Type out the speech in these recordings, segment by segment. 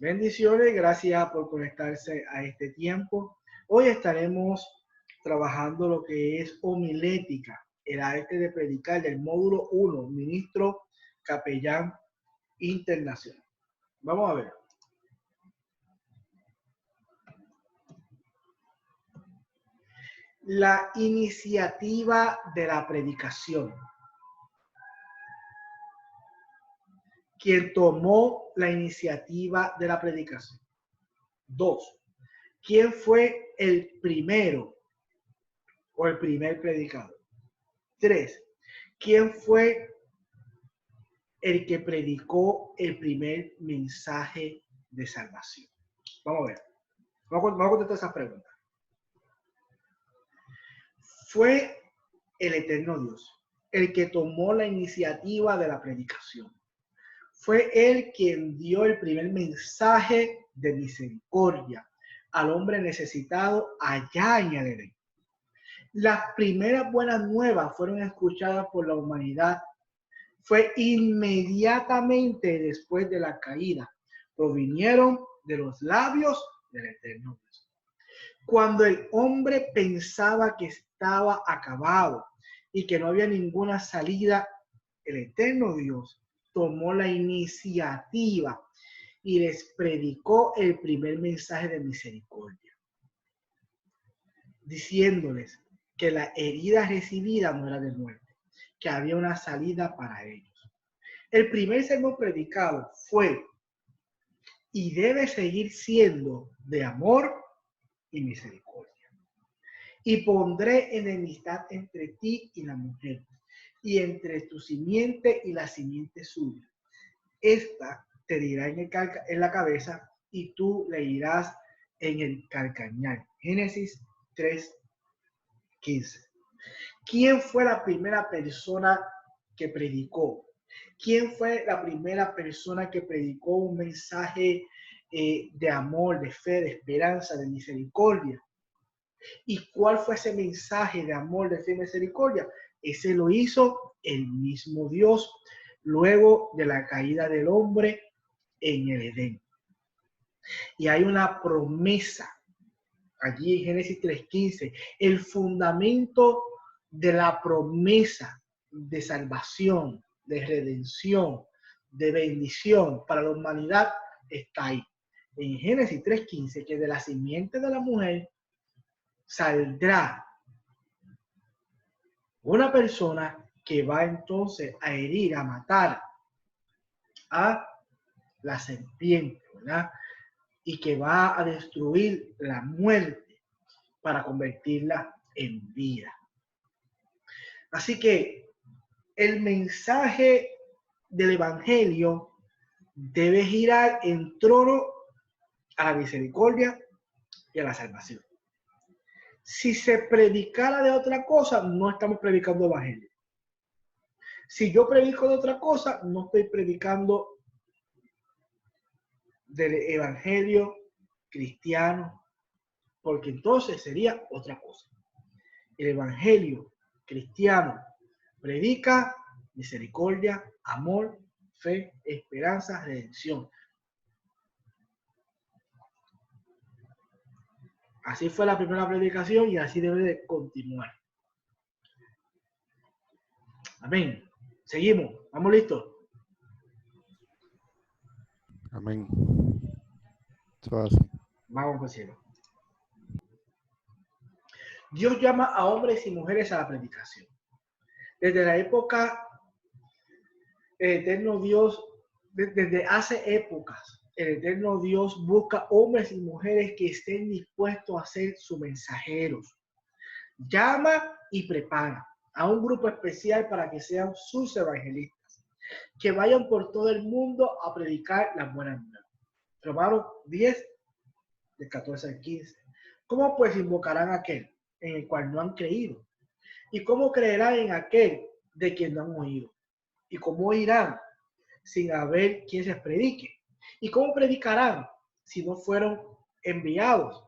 Bendiciones, gracias por conectarse a este tiempo. Hoy estaremos trabajando lo que es homilética, el arte de predicar del módulo 1, ministro capellán internacional. Vamos a ver. La iniciativa de la predicación. ¿Quién tomó la iniciativa de la predicación? 2. ¿Quién fue el primero o el primer predicador? 3. ¿Quién fue el que predicó el primer mensaje de salvación? Vamos a ver. Vamos a contestar esas preguntas. Fue el eterno Dios el que tomó la iniciativa de la predicación. Fue él quien dio el primer mensaje de misericordia al hombre necesitado allá en el Edén. Las primeras buenas nuevas fueron escuchadas por la humanidad. Fue inmediatamente después de la caída. Provinieron de los labios del eterno Dios. Cuando el hombre pensaba que estaba acabado y que no había ninguna salida, el eterno Dios tomó la iniciativa y les predicó el primer mensaje de misericordia, diciéndoles que la herida recibida no era de muerte, que había una salida para ellos. El primer sermón predicado fue y debe seguir siendo de amor y misericordia. Y pondré enemistad entre ti y la mujer, y entre tu simiente y la simiente suya. Esta te dirá en la cabeza y tú le irás en el calcañar. Génesis 3:15. ¿Quién fue la primera persona que predicó? ¿Quién fue la primera persona que predicó un mensaje de amor, de fe, de esperanza, de misericordia? ¿Y cuál fue ese mensaje de amor, de fe y misericordia? Ese lo hizo el mismo Dios luego de la caída del hombre en el Edén. Y hay una promesa allí en Génesis 3:15, el fundamento de la promesa de salvación, de redención, de bendición para la humanidad está ahí. En Génesis 3:15, que de la simiente de la mujer saldrá una persona que va entonces a herir, a matar a la serpiente, ¿verdad? Y que va a destruir la muerte para convertirla en vida. Así que el mensaje del evangelio debe girar en torno a la misericordia y a la salvación. Si se predicara de otra cosa, no estamos predicando evangelio. Si yo predico de otra cosa, no estoy predicando del evangelio cristiano, porque entonces sería otra cosa. El evangelio cristiano predica misericordia, amor, fe, esperanza, redención. Así fue la primera predicación y así debe de continuar. Amén. Seguimos. ¿Vamos listos? Amén. Eso hace. Vamos por cielo. Dios llama a hombres y mujeres a la predicación. Desde la época, el eterno Dios, desde hace épocas, el eterno Dios busca hombres y mujeres que estén dispuestos a ser sus mensajeros. Llama y prepara a un grupo especial para que sean sus evangelistas, que vayan por todo el mundo a predicar las buenas nuevas. Romanos 10, del 14 al 15. ¿Cómo pues invocarán a aquel en el cual no han creído? ¿Y cómo creerán en aquel de quien no han oído? ¿Y cómo oirán sin haber quien les predique? ¿Y cómo predicarán si no fueron enviados?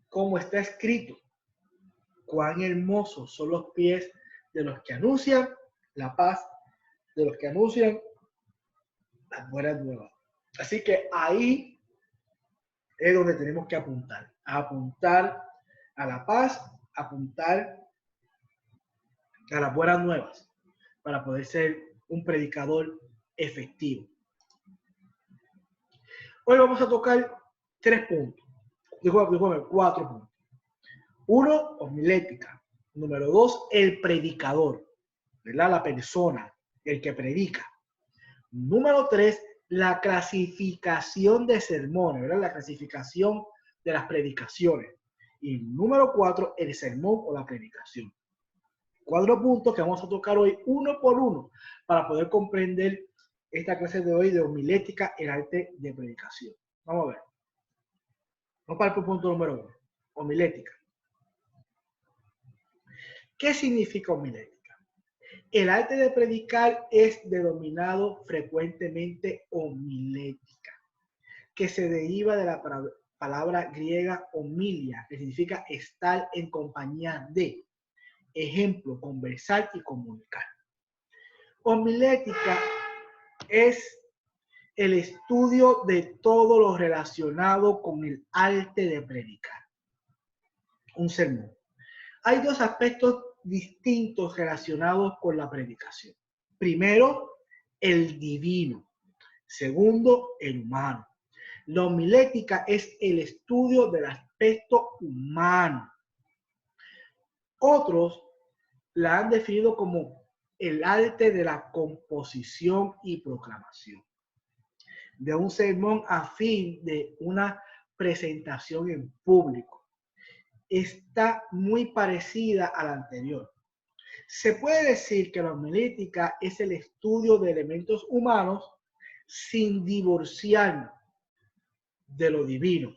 Como está escrito, cuán hermosos son los pies de los que anuncian la paz, de los que anuncian las buenas nuevas. Así que ahí es donde tenemos que apuntar. Apuntar a la paz, apuntar a las buenas nuevas para poder ser un predicador efectivo. Hoy vamos a tocar 3 puntos. Disculpe, 4 puntos. 1, homilética. Número 2, el predicador, ¿verdad? La persona, el que predica. Número 3, la clasificación de sermones, ¿verdad? La clasificación de las predicaciones. Y número 4, el sermón o la predicación. 4 puntos que vamos a tocar hoy uno por uno para poder comprender esta clase de hoy de homilética, el arte de predicación. Vamos a ver. Vamos para el punto número 1, homilética. ¿Qué significa homilética? El arte de predicar es denominado frecuentemente homilética, que se deriva de la palabra griega homilia, que significa estar en compañía de. Ejemplo, conversar y comunicar. Homilética es el estudio de todo lo relacionado con el arte de predicar. Un sermón. Hay 2 aspectos distintos relacionados con la predicación. Primero, el divino. Segundo, el humano. La homilética es el estudio del aspecto humano. Otros la han definido como el arte de la composición y proclamación de un sermón a fin de una presentación en público. Está muy parecida a la anterior. Se puede decir que la homilética es el estudio de elementos humanos sin divorciarnos de lo divino,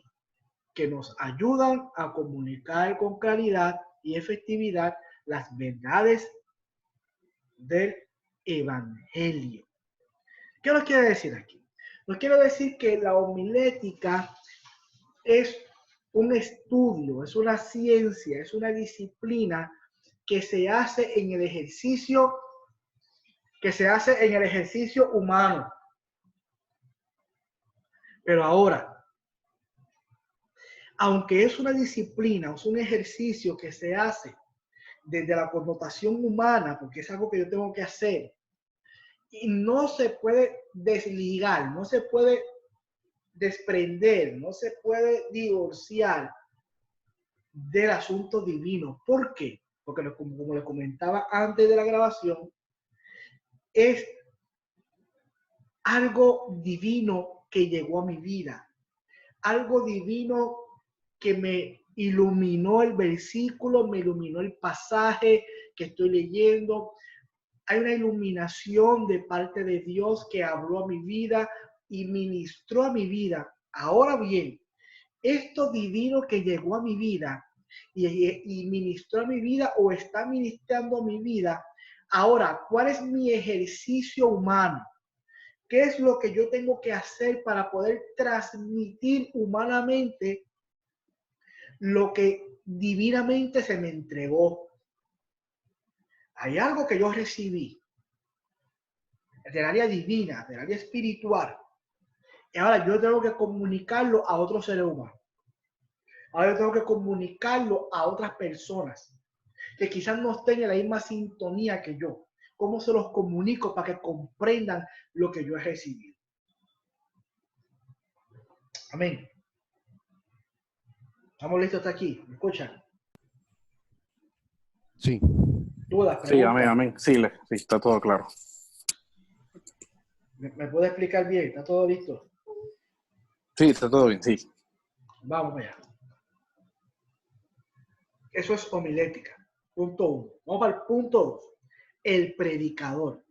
que nos ayudan a comunicar con claridad y efectividad las verdades del Evangelio. ¿Qué nos quiere decir aquí? Nos quiere decir que la homilética es un estudio, es una ciencia, es una disciplina que se hace en el ejercicio, humano. Pero ahora, aunque es una disciplina, es un ejercicio que se hace desde la connotación humana, porque es algo que yo tengo que hacer, y no se puede desligar, no se puede desprender, no se puede divorciar del asunto divino. ¿Por qué? Porque como le comentaba antes de la grabación, es algo divino que llegó a mi vida, algo divino que me iluminó el versículo, me iluminó el pasaje que estoy leyendo. Hay una iluminación de parte de Dios que habló a mi vida y ministró a mi vida. Ahora bien, esto divino que llegó a mi vida y ministró a mi vida o está ministrando a mi vida, ahora, ¿cuál es mi ejercicio humano? ¿Qué es lo que yo tengo que hacer para poder transmitir humanamente lo que divinamente se me entregó? Hay algo que yo recibí del área divina, del área espiritual. Y ahora yo tengo que comunicarlo a otros seres humanos. Ahora yo tengo que comunicarlo a otras personas que quizás no estén en la misma sintonía que yo. ¿Cómo se los comunico para que comprendan lo que yo he recibido? Amén. ¿Estamos listos hasta aquí? ¿Me escuchan? Sí. ¿Dudas? Sí, amén, amén. Sí, está todo claro. ¿Me puede explicar bien? ¿Está todo listo? Sí, está todo bien, sí. Vamos allá. Eso es homilética. Punto 1. Vamos para el punto 2. El predicador.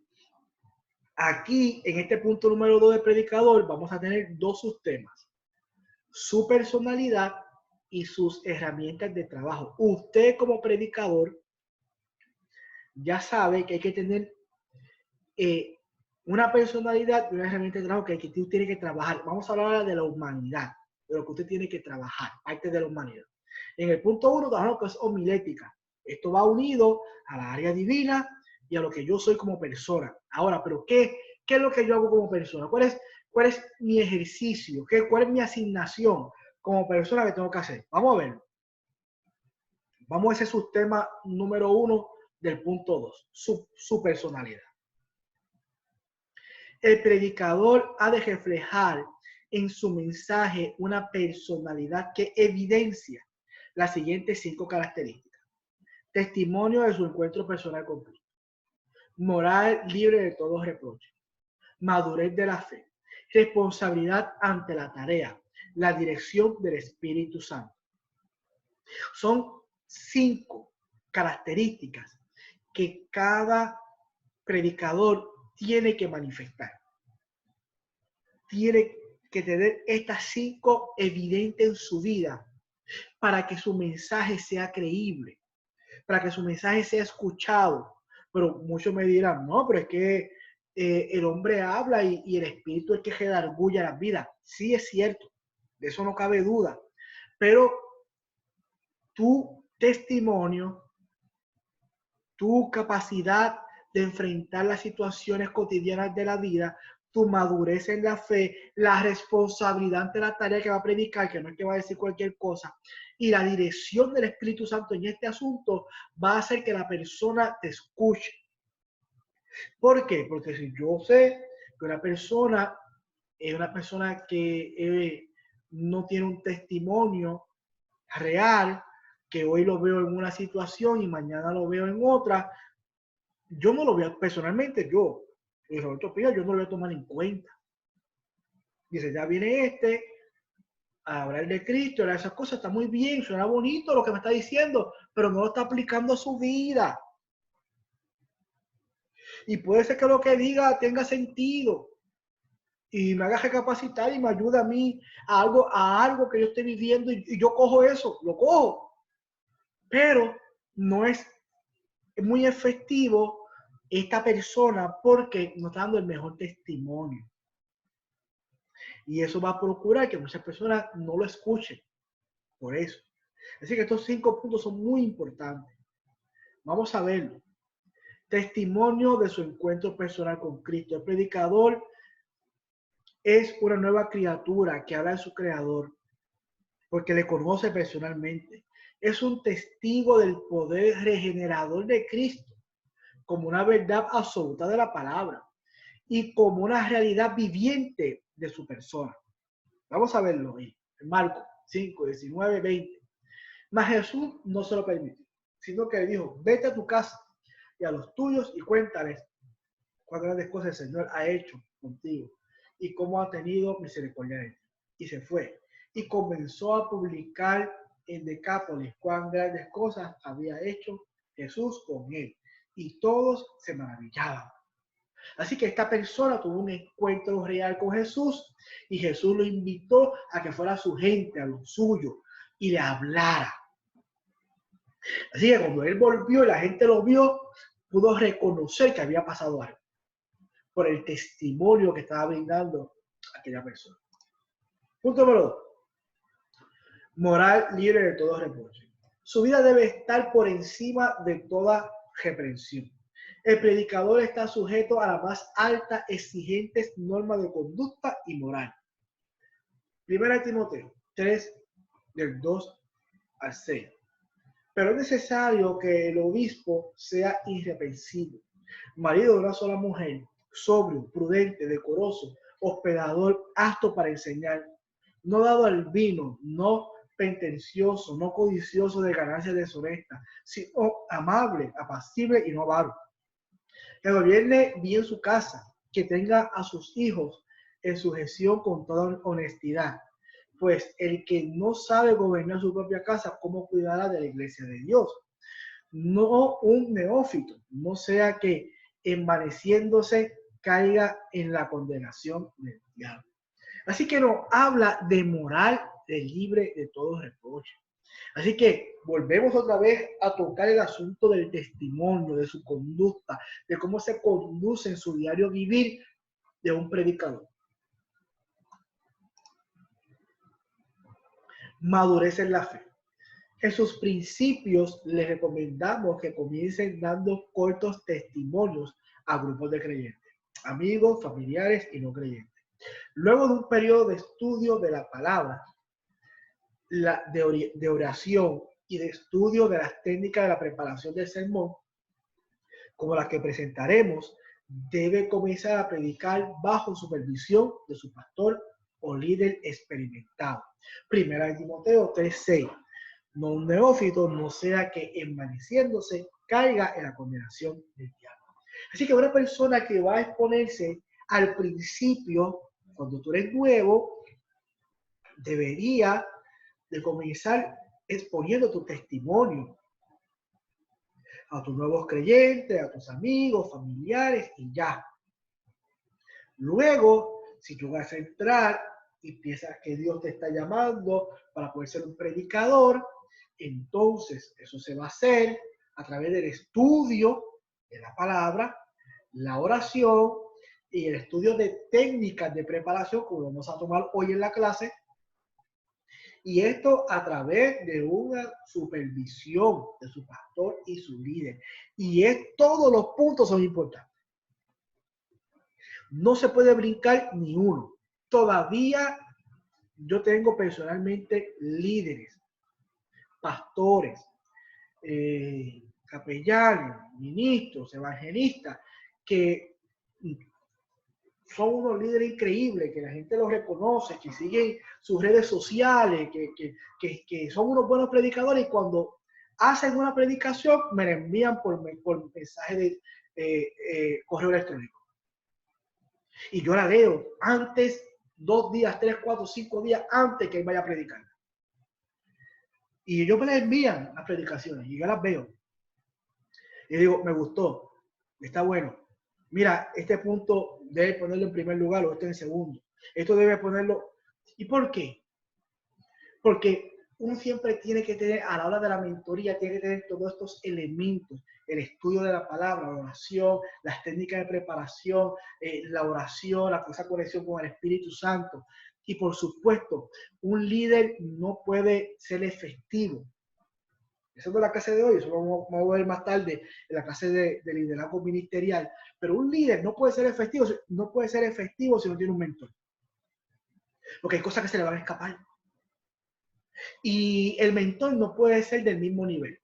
Aquí, en este punto número 2 del predicador, vamos a tener 2 subtemas. Su personalidad y sus herramientas de trabajo. Usted como predicador ya sabe que hay que tener una personalidad y una herramienta de trabajo que usted tiene que trabajar. Vamos a hablar de la humanidad, de lo que usted tiene que trabajar, parte de la humanidad. En el punto 1 trabajamos que es homilética. Esto va unido a la área divina y a lo que yo soy como persona. Ahora, ¿pero qué ¿Qué es lo que yo hago como persona? ¿Cuál es mi ejercicio? ¿Cuál es mi asignación como persona que tengo que hacer? Vamos a verlo. Vamos a ese subtema número 1 del punto 2, su personalidad. El predicador ha de reflejar en su mensaje una personalidad que evidencia las siguientes 5 características. Testimonio de su encuentro personal con Cristo. Moral libre de todo reproche. Madurez de la fe. Responsabilidad ante la tarea. La dirección del Espíritu Santo. Son 5 características que cada predicador tiene que manifestar. Tiene que tener estas 5 evidentes en su vida para que su mensaje sea creíble, para que su mensaje sea escuchado. Pero muchos me dirán, no, pero es que el hombre habla y el espíritu es que redarguye la vida. Sí, es cierto, de eso no cabe duda. Pero tu testimonio, tu capacidad de enfrentar las situaciones cotidianas de la vida, tu madurez en la fe, la responsabilidad ante la tarea que va a predicar, que no es que va a decir cualquier cosa, y la dirección del Espíritu Santo en este asunto va a hacer que la persona te escuche. ¿Por qué? Porque si yo sé que una persona es una persona que no tiene un testimonio real, que hoy lo veo en una situación y mañana lo veo en otra, yo no lo voy a, personalmente, yo no lo voy a tomar en cuenta. Dice, ya viene a hablar de Cristo, a esas cosas, está muy bien, suena bonito lo que me está diciendo, pero no lo está aplicando a su vida. Y puede ser que lo que diga tenga sentido y me haga recapacitar y me ayude a mí a algo que yo esté viviendo y yo cojo eso, lo cojo. Pero no es muy efectivo esta persona porque no está dando el mejor testimonio. Y eso va a procurar que muchas personas no lo escuchen. Por eso. Así que estos 5 puntos son muy importantes. Vamos a verlo. Testimonio de su encuentro personal con Cristo. El predicador es una nueva criatura que habla de su creador porque le conoce personalmente. Es un testigo del poder regenerador de Cristo como una verdad absoluta de la palabra y como una realidad viviente de su persona. Vamos a verlo ahí, en Marcos 5, 19, 20. Mas Jesús no se lo permitió, sino que le dijo, vete a tu casa y a los tuyos y cuéntales cuán grandes cosas el Señor ha hecho contigo y cómo ha tenido misericordia de ti. Y se fue y comenzó a publicar en Decápolis cuán grandes cosas había hecho Jesús con él. Y todos se maravillaban. Así que esta persona tuvo un encuentro real con Jesús y Jesús lo invitó a que fuera a su gente, a lo suyo, y le hablara. Así que cuando él volvió y la gente lo vio, pudo reconocer que había pasado algo por el testimonio que estaba brindando aquella persona. Punto número 2. Moral libre de todo reproche. Su vida debe estar por encima de toda reprensión. El predicador está sujeto a la más alta exigentes normas de conducta y moral. Primera Timoteo 3, del 2 al 6. Pero es necesario que el obispo sea irreprensible, marido de una sola mujer, sobrio, prudente, decoroso, hospedador, apto para enseñar, no dado al vino, no pentencioso, no codicioso de ganancias deshonestas, sino amable, apacible y no avaro. Que gobierne bien su casa, que tenga a sus hijos en sujeción con toda honestidad. Pues el que no sabe gobernar su propia casa, ¿cómo cuidará de la iglesia de Dios? No un neófito, no sea que envaneciéndose caiga en la condenación del diablo. Así que nos habla de moral de libre de todo reproche. Así que volvemos otra vez a tocar el asunto del testimonio, de su conducta, de cómo se conduce en su diario vivir de un predicador. Madurez en la fe. En sus principios les recomendamos que comiencen dando cortos testimonios a grupos de creyentes. amigos, familiares y no creyentes. Luego de un periodo de estudio de la palabra, de oración y de estudio de las técnicas de la preparación del sermón, como las que presentaremos, debe comenzar a predicar bajo supervisión de su pastor o líder experimentado. Primera de Timoteo 3:6. No un neófito, no sea que envaneciéndose caiga en la condenación del diablo. Así que una persona que va a exponerse al principio, cuando tú eres nuevo, debería de comenzar exponiendo tu testimonio a tus nuevos creyentes, a tus amigos, familiares y ya. Luego, si tú vas a entrar y piensas que Dios te está llamando para poder ser un predicador, entonces eso se va a hacer a través del estudio de la palabra, la oración y el estudio de técnicas de preparación, como vamos a tomar hoy en la clase, y esto a través de una supervisión de su pastor y su líder. Y todos los puntos son importantes. No se puede brincar ni uno. Todavía yo tengo personalmente líderes, pastores, capellanes, ministros, evangelistas, que son unos líderes increíbles, que la gente los reconoce, que siguen sus redes sociales, que son unos buenos predicadores, y cuando hacen una predicación me la envían por mensaje de correo electrónico. Y yo la leo antes, 2 días, 3, 4, 5 días antes que él vaya a predicar. Y ellos me las envían las predicaciones y yo las veo. Y digo, me gustó, está bueno. Mira, este punto debe ponerlo en primer lugar o este en segundo. Esto debe ponerlo. ¿Y por qué? Porque uno siempre tiene que tener, a la hora de la mentoría, tiene que tener todos estos elementos: el estudio de la palabra, la oración, las técnicas de preparación, la oración, esa conexión con el Espíritu Santo. Y por supuesto, un líder no puede ser efectivo. Eso es la clase de hoy, eso lo vamos a ver más tarde en la clase de liderazgo ministerial. Pero un líder no puede ser efectivo si no tiene un mentor. Porque hay cosas que se le van a escapar. Y el mentor no puede ser del mismo nivel.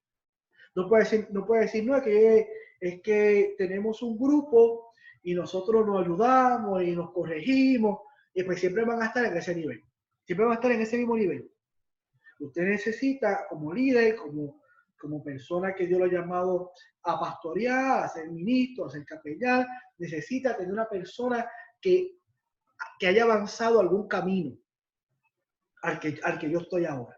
No puede decir, no, es que tenemos un grupo y nosotros nos ayudamos y nos corregimos, y pues siempre van a estar en ese nivel. Siempre van a estar en ese mismo nivel. Usted necesita, como líder, como persona que Dios lo ha llamado a pastorear, a ser ministro, a ser capellán, necesita tener una persona que haya avanzado algún camino al que yo estoy ahora.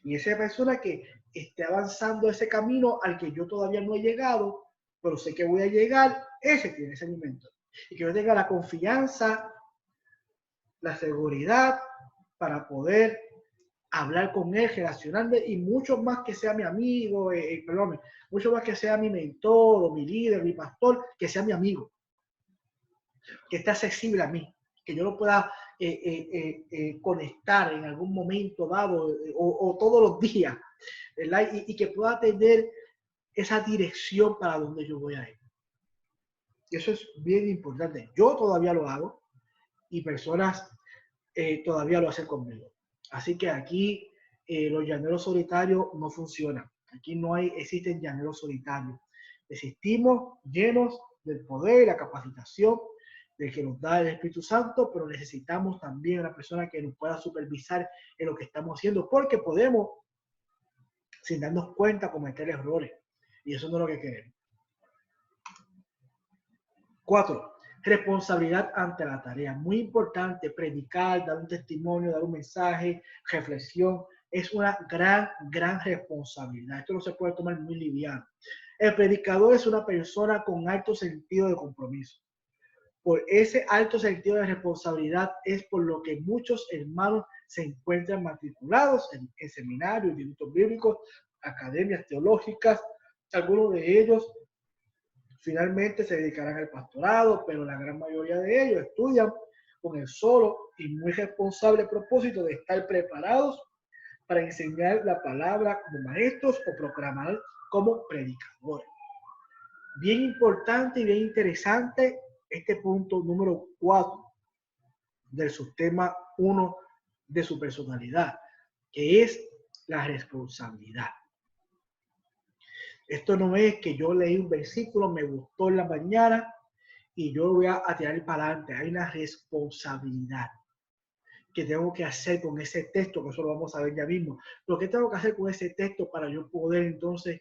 Y esa persona que esté avanzando ese camino al que yo todavía no he llegado, pero sé que voy a llegar, ese tiene ese momento. Y que yo tenga la confianza, la seguridad para poder hablar con él, relacionarme, y mucho más que sea mi amigo, mucho más que sea mi mentor o mi líder, mi pastor, que sea mi amigo, que esté accesible a mí, que yo lo pueda conectar en algún momento dado o todos los días, ¿verdad? Y que pueda tener esa dirección para donde yo voy a ir. Y eso es bien importante. Yo todavía lo hago y personas todavía lo hacen conmigo. Así que aquí los llaneros solitarios no funcionan. Aquí no existen llaneros solitarios. Existimos llenos del poder y la capacitación del que nos da el Espíritu Santo, pero necesitamos también una persona que nos pueda supervisar en lo que estamos haciendo, porque podemos, sin darnos cuenta, cometer errores. Y eso no es lo que queremos. 4. Responsabilidad ante la tarea. Muy importante, predicar, dar un testimonio, dar un mensaje, reflexión. Es una gran responsabilidad. Esto no se puede tomar muy liviano. El predicador es una persona con alto sentido de compromiso. Por ese alto sentido de responsabilidad es por lo que muchos hermanos se encuentran matriculados en seminarios, institutos bíblicos, academias teológicas. Algunos de ellos finalmente se dedicarán al pastorado, pero la gran mayoría de ellos estudian con el solo y muy responsable propósito de estar preparados para enseñar la palabra como maestros o proclamar como predicadores. Bien importante y bien interesante este punto número 4 del subtema 1 de su personalidad, que es la responsabilidad. Esto no es que yo leí un versículo, me gustó en la mañana y yo lo voy a tirar para adelante. Hay una responsabilidad que tengo que hacer con ese texto, que eso lo vamos a ver ya mismo. Pero ¿qué tengo que hacer con ese texto para yo poder entonces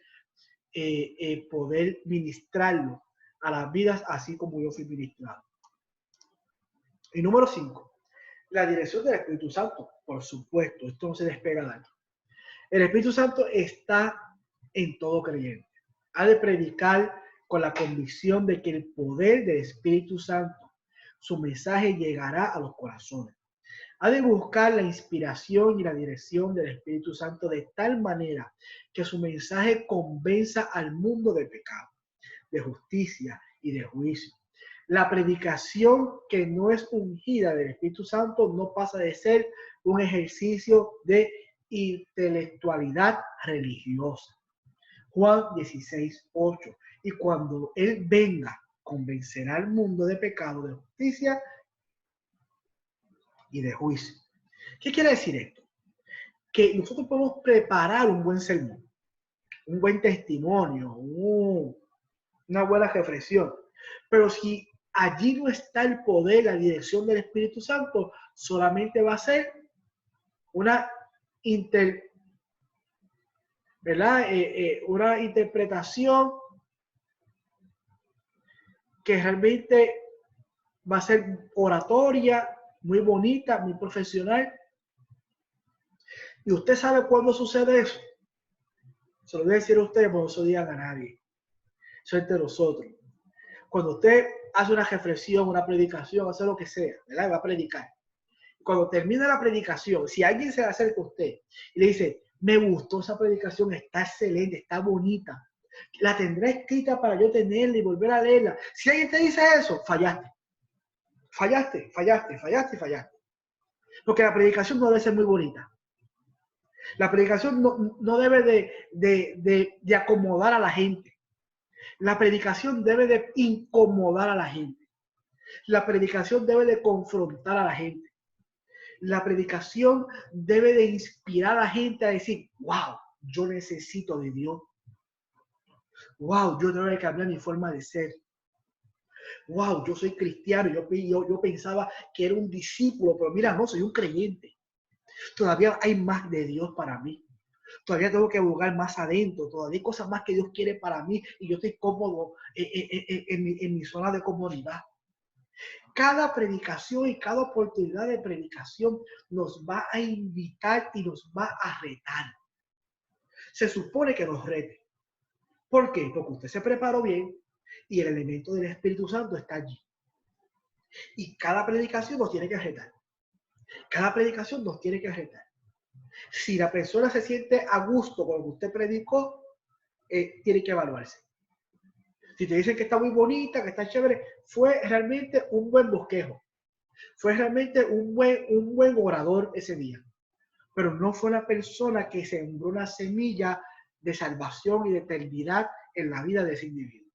poder ministrarlo a las vidas así como yo fui ministrado? Y número 5, la dirección del Espíritu Santo. Por supuesto, esto no se despega de aquí. El Espíritu Santo está en todo creyente. Ha de predicar con la convicción de que el poder del Espíritu Santo, su mensaje llegará a los corazones. Ha de buscar la inspiración y la dirección del Espíritu Santo de tal manera que su mensaje convenza al mundo de pecado, de justicia y de juicio. La predicación que no es ungida del Espíritu Santo no pasa de ser un ejercicio de intelectualidad religiosa. Juan 16:8. Y cuando Él venga, convencerá al mundo de pecado, de justicia y de juicio. ¿Qué quiere decir esto? Que nosotros podemos preparar un buen sermón, un buen testimonio, una buena reflexión, pero si allí no está el poder, la dirección del Espíritu Santo, solamente va a ser una una interpretación que realmente va a ser oratoria, muy bonita, muy profesional. ¿Y usted sabe cuándo sucede eso? Se lo voy a decir a ustedes, porque no se lo digan a nadie. Eso es de nosotros. Cuando usted hace una reflexión, una predicación, hace lo que sea, ¿verdad? Va a predicar. Cuando termina la predicación, si alguien se acerca a usted y le dice, me gustó esa predicación, está excelente, está bonita, la tendré escrita para yo tenerla y volver a leerla. Si alguien te dice eso, fallaste. Fallaste. Porque la predicación no debe ser muy bonita. La predicación no debe de acomodar a la gente. La predicación debe de incomodar a la gente. La predicación debe de confrontar a la gente. La predicación debe de inspirar a la gente a decir, wow, yo necesito de Dios. Wow, yo tengo que cambiar mi forma de ser. Wow, yo soy cristiano. Yo pensaba que era un discípulo, pero mira, no, soy un creyente. Todavía hay más de Dios para mí. Todavía tengo que buscar más adentro. Todavía hay cosas más que Dios quiere para mí y yo estoy cómodo en mi zona de comodidad. Cada predicación y cada oportunidad de predicación nos va a invitar y nos va a retar. Se supone que nos rete. ¿Por qué? Porque usted se preparó bien y el elemento del Espíritu Santo está allí. Y cada predicación nos tiene que retar. Cada predicación nos tiene que retar. Si la persona se siente a gusto con lo que usted predicó, tiene que evaluarse. Si te dicen que está muy bonita, que está chévere, fue realmente un buen bosquejo. Fue realmente un buen orador ese día. Pero no fue la persona que sembró una semilla de salvación y de eternidad en la vida de ese individuo.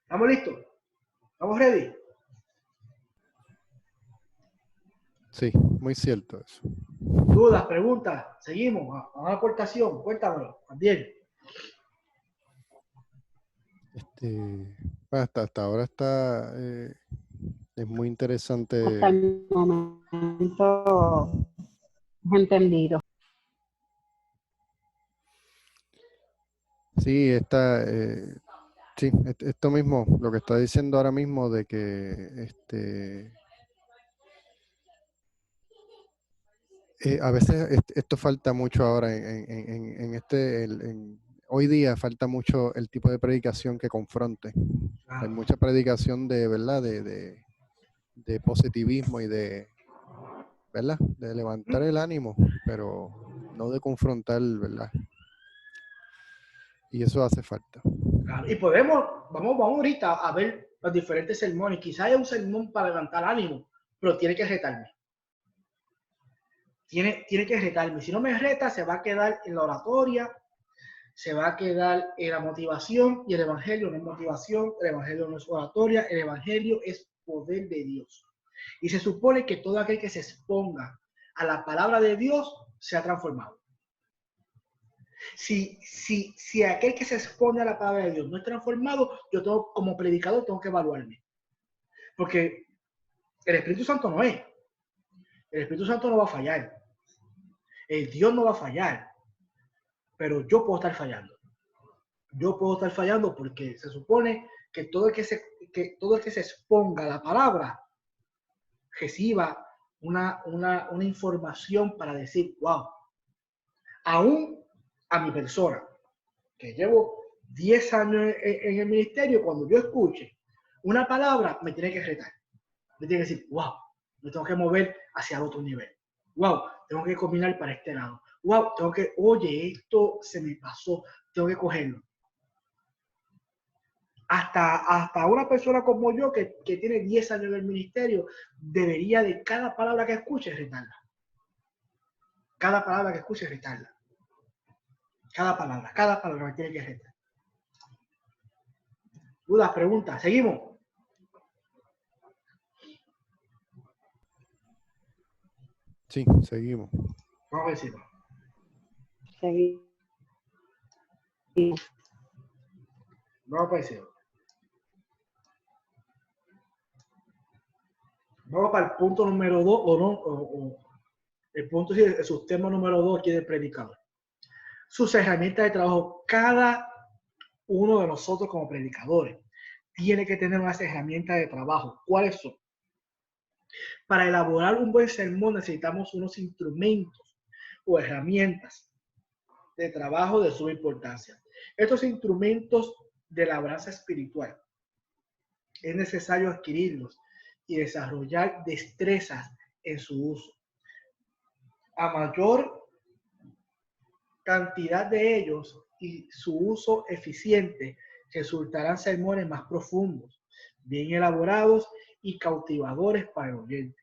¿Estamos listos? ¿Estamos ready? Sí, muy cierto eso. ¿Dudas, preguntas? Seguimos. A una aportación. Cuéntamelo, Daniel. Hasta ahora está es muy interesante. Hasta el momento entendido. Sí, sí, esto mismo, lo que está diciendo ahora mismo de que a veces esto falta mucho ahora hoy día falta mucho el tipo de predicación que confronte. Hay mucha predicación de, ¿verdad? De positivismo y ¿verdad? De levantar el ánimo, pero no de confrontar, ¿verdad? Y eso hace falta. Claro, y vamos ahorita a ver los diferentes sermones. Quizás haya un sermón para levantar ánimo, pero tiene que retarme. Tiene que retarme. Si no me reta, se va a quedar en la oratoria, se va a quedar en la motivación, y el evangelio no es motivación, el evangelio no es oratoria, el evangelio es poder de Dios. Y se supone que todo aquel que se exponga a la palabra de Dios se ha transformado. Si aquel que se expone a la palabra de Dios no es transformado, yo tengo, como predicador, tengo que evaluarme. Porque el Espíritu Santo no es. El Espíritu Santo no va a fallar. El Dios no va a fallar. Pero yo puedo estar fallando. Yo puedo estar fallando porque se supone que todo el que se exponga a la palabra reciba una información para decir, wow, aún a mi persona, que llevo 10 años en el ministerio, cuando yo escuche una palabra, me tiene que retar. Me tiene que decir, wow, me tengo que mover hacia el otro nivel. Wow, tengo que combinar para este lado. Wow, oye, esto se me pasó, tengo que cogerlo. Hasta una persona como yo, que tiene 10 años en el ministerio, debería de cada palabra que escuche retarla. Cada palabra que escuche retarla. Cada palabra me tiene que retar. Dudas, preguntas, seguimos. Sí, seguimos. Vamos a ver si no. Seguimos. Vamos para el cielo. Vamos para el punto número 2, o el punto, el subtema número 2 aquí del predicador. Sus herramientas de trabajo. Cada uno de nosotros como predicadores tiene que tener unas herramientas de trabajo. ¿Cuáles son? Para elaborar un buen sermón necesitamos unos instrumentos o herramientas de trabajo de suma importancia. Estos instrumentos de labranza espiritual es necesario adquirirlos y desarrollar destrezas en su uso. A mayor cantidad de ellos y su uso eficiente, resultarán sermones más profundos, bien elaborados y cautivadores para el oyente.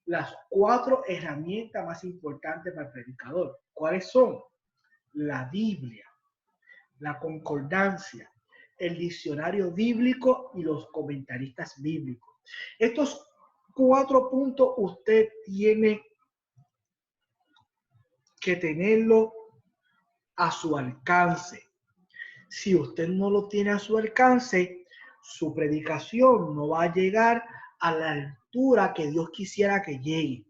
Las 4 herramientas más importantes para el predicador, ¿cuáles son? La Biblia, la concordancia, el diccionario bíblico y los comentaristas bíblicos. Estos 4 puntos usted tiene que tenerlo a su alcance. Si usted no lo tiene a su alcance, su predicación no va a llegar a la altura que Dios quisiera que llegue.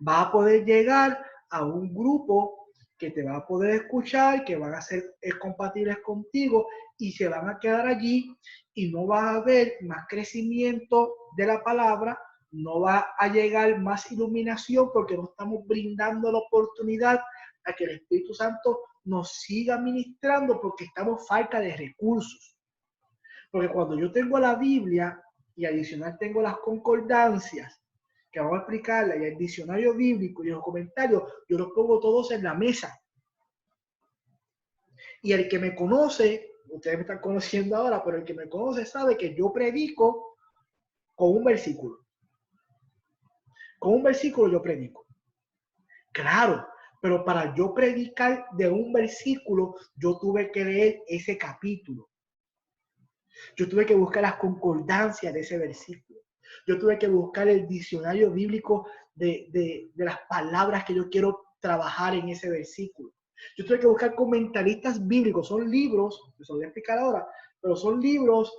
Va a poder llegar a un grupo que te va a poder escuchar, que van a ser compatibles contigo y se van a quedar allí, y no va a haber más crecimiento de la palabra, no va a llegar más iluminación, porque no estamos brindando la oportunidad a que el Espíritu Santo nos siga ministrando, porque estamos falta de recursos. Porque cuando yo tengo la Biblia y adicional tengo las concordancias, que vamos a explicarla, y el diccionario bíblico y los comentarios, yo los pongo todos en la mesa. Y el que me conoce, ustedes me están conociendo ahora, pero el que me conoce sabe que yo predico con un versículo. Con un versículo yo predico. Claro, pero para yo predicar de un versículo, yo tuve que leer ese capítulo. Yo tuve que buscar las concordancias de ese versículo. Yo tuve que buscar el diccionario bíblico de las palabras que yo quiero trabajar en ese versículo. Yo tuve que buscar comentaristas bíblicos. Son libros, les voy a explicar ahora, pero son libros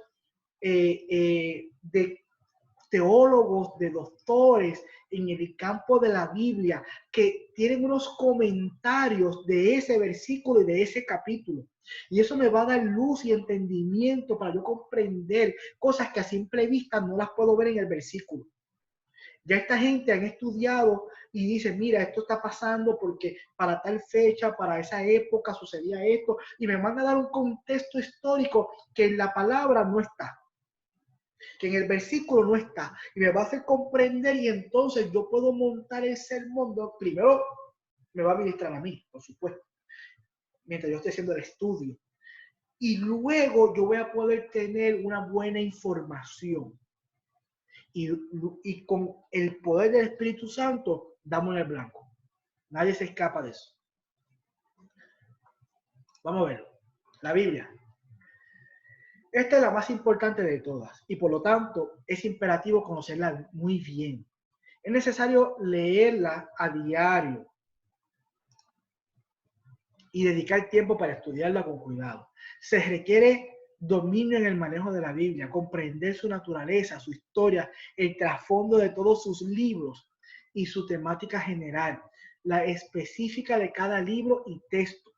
de teólogos, de doctores en el campo de la Biblia, que tienen unos comentarios de ese versículo y de ese capítulo. Y eso me va a dar luz y entendimiento para yo comprender cosas que a simple vista no las puedo ver en el versículo. Ya esta gente han estudiado y dice, mira, esto está pasando porque para tal fecha, para esa época sucedía esto, y me van a dar un contexto histórico que en la palabra no está, que en el versículo no está, y me va a hacer comprender, y entonces yo puedo montar el sermón. Primero me va a ministrar a mí, por supuesto, mientras yo estoy haciendo el estudio, y luego yo voy a poder tener una buena información, y con el poder del Espíritu Santo damos en el blanco. Nadie se escapa de eso. Vamos a verlo. La Biblia. Esta es la más importante de todas y por lo tanto es imperativo conocerla muy bien. Es necesario leerla a diario y dedicar tiempo para estudiarla con cuidado. Se requiere dominio en el manejo de la Biblia, comprender su naturaleza, su historia, el trasfondo de todos sus libros y su temática general, la específica de cada libro y texto.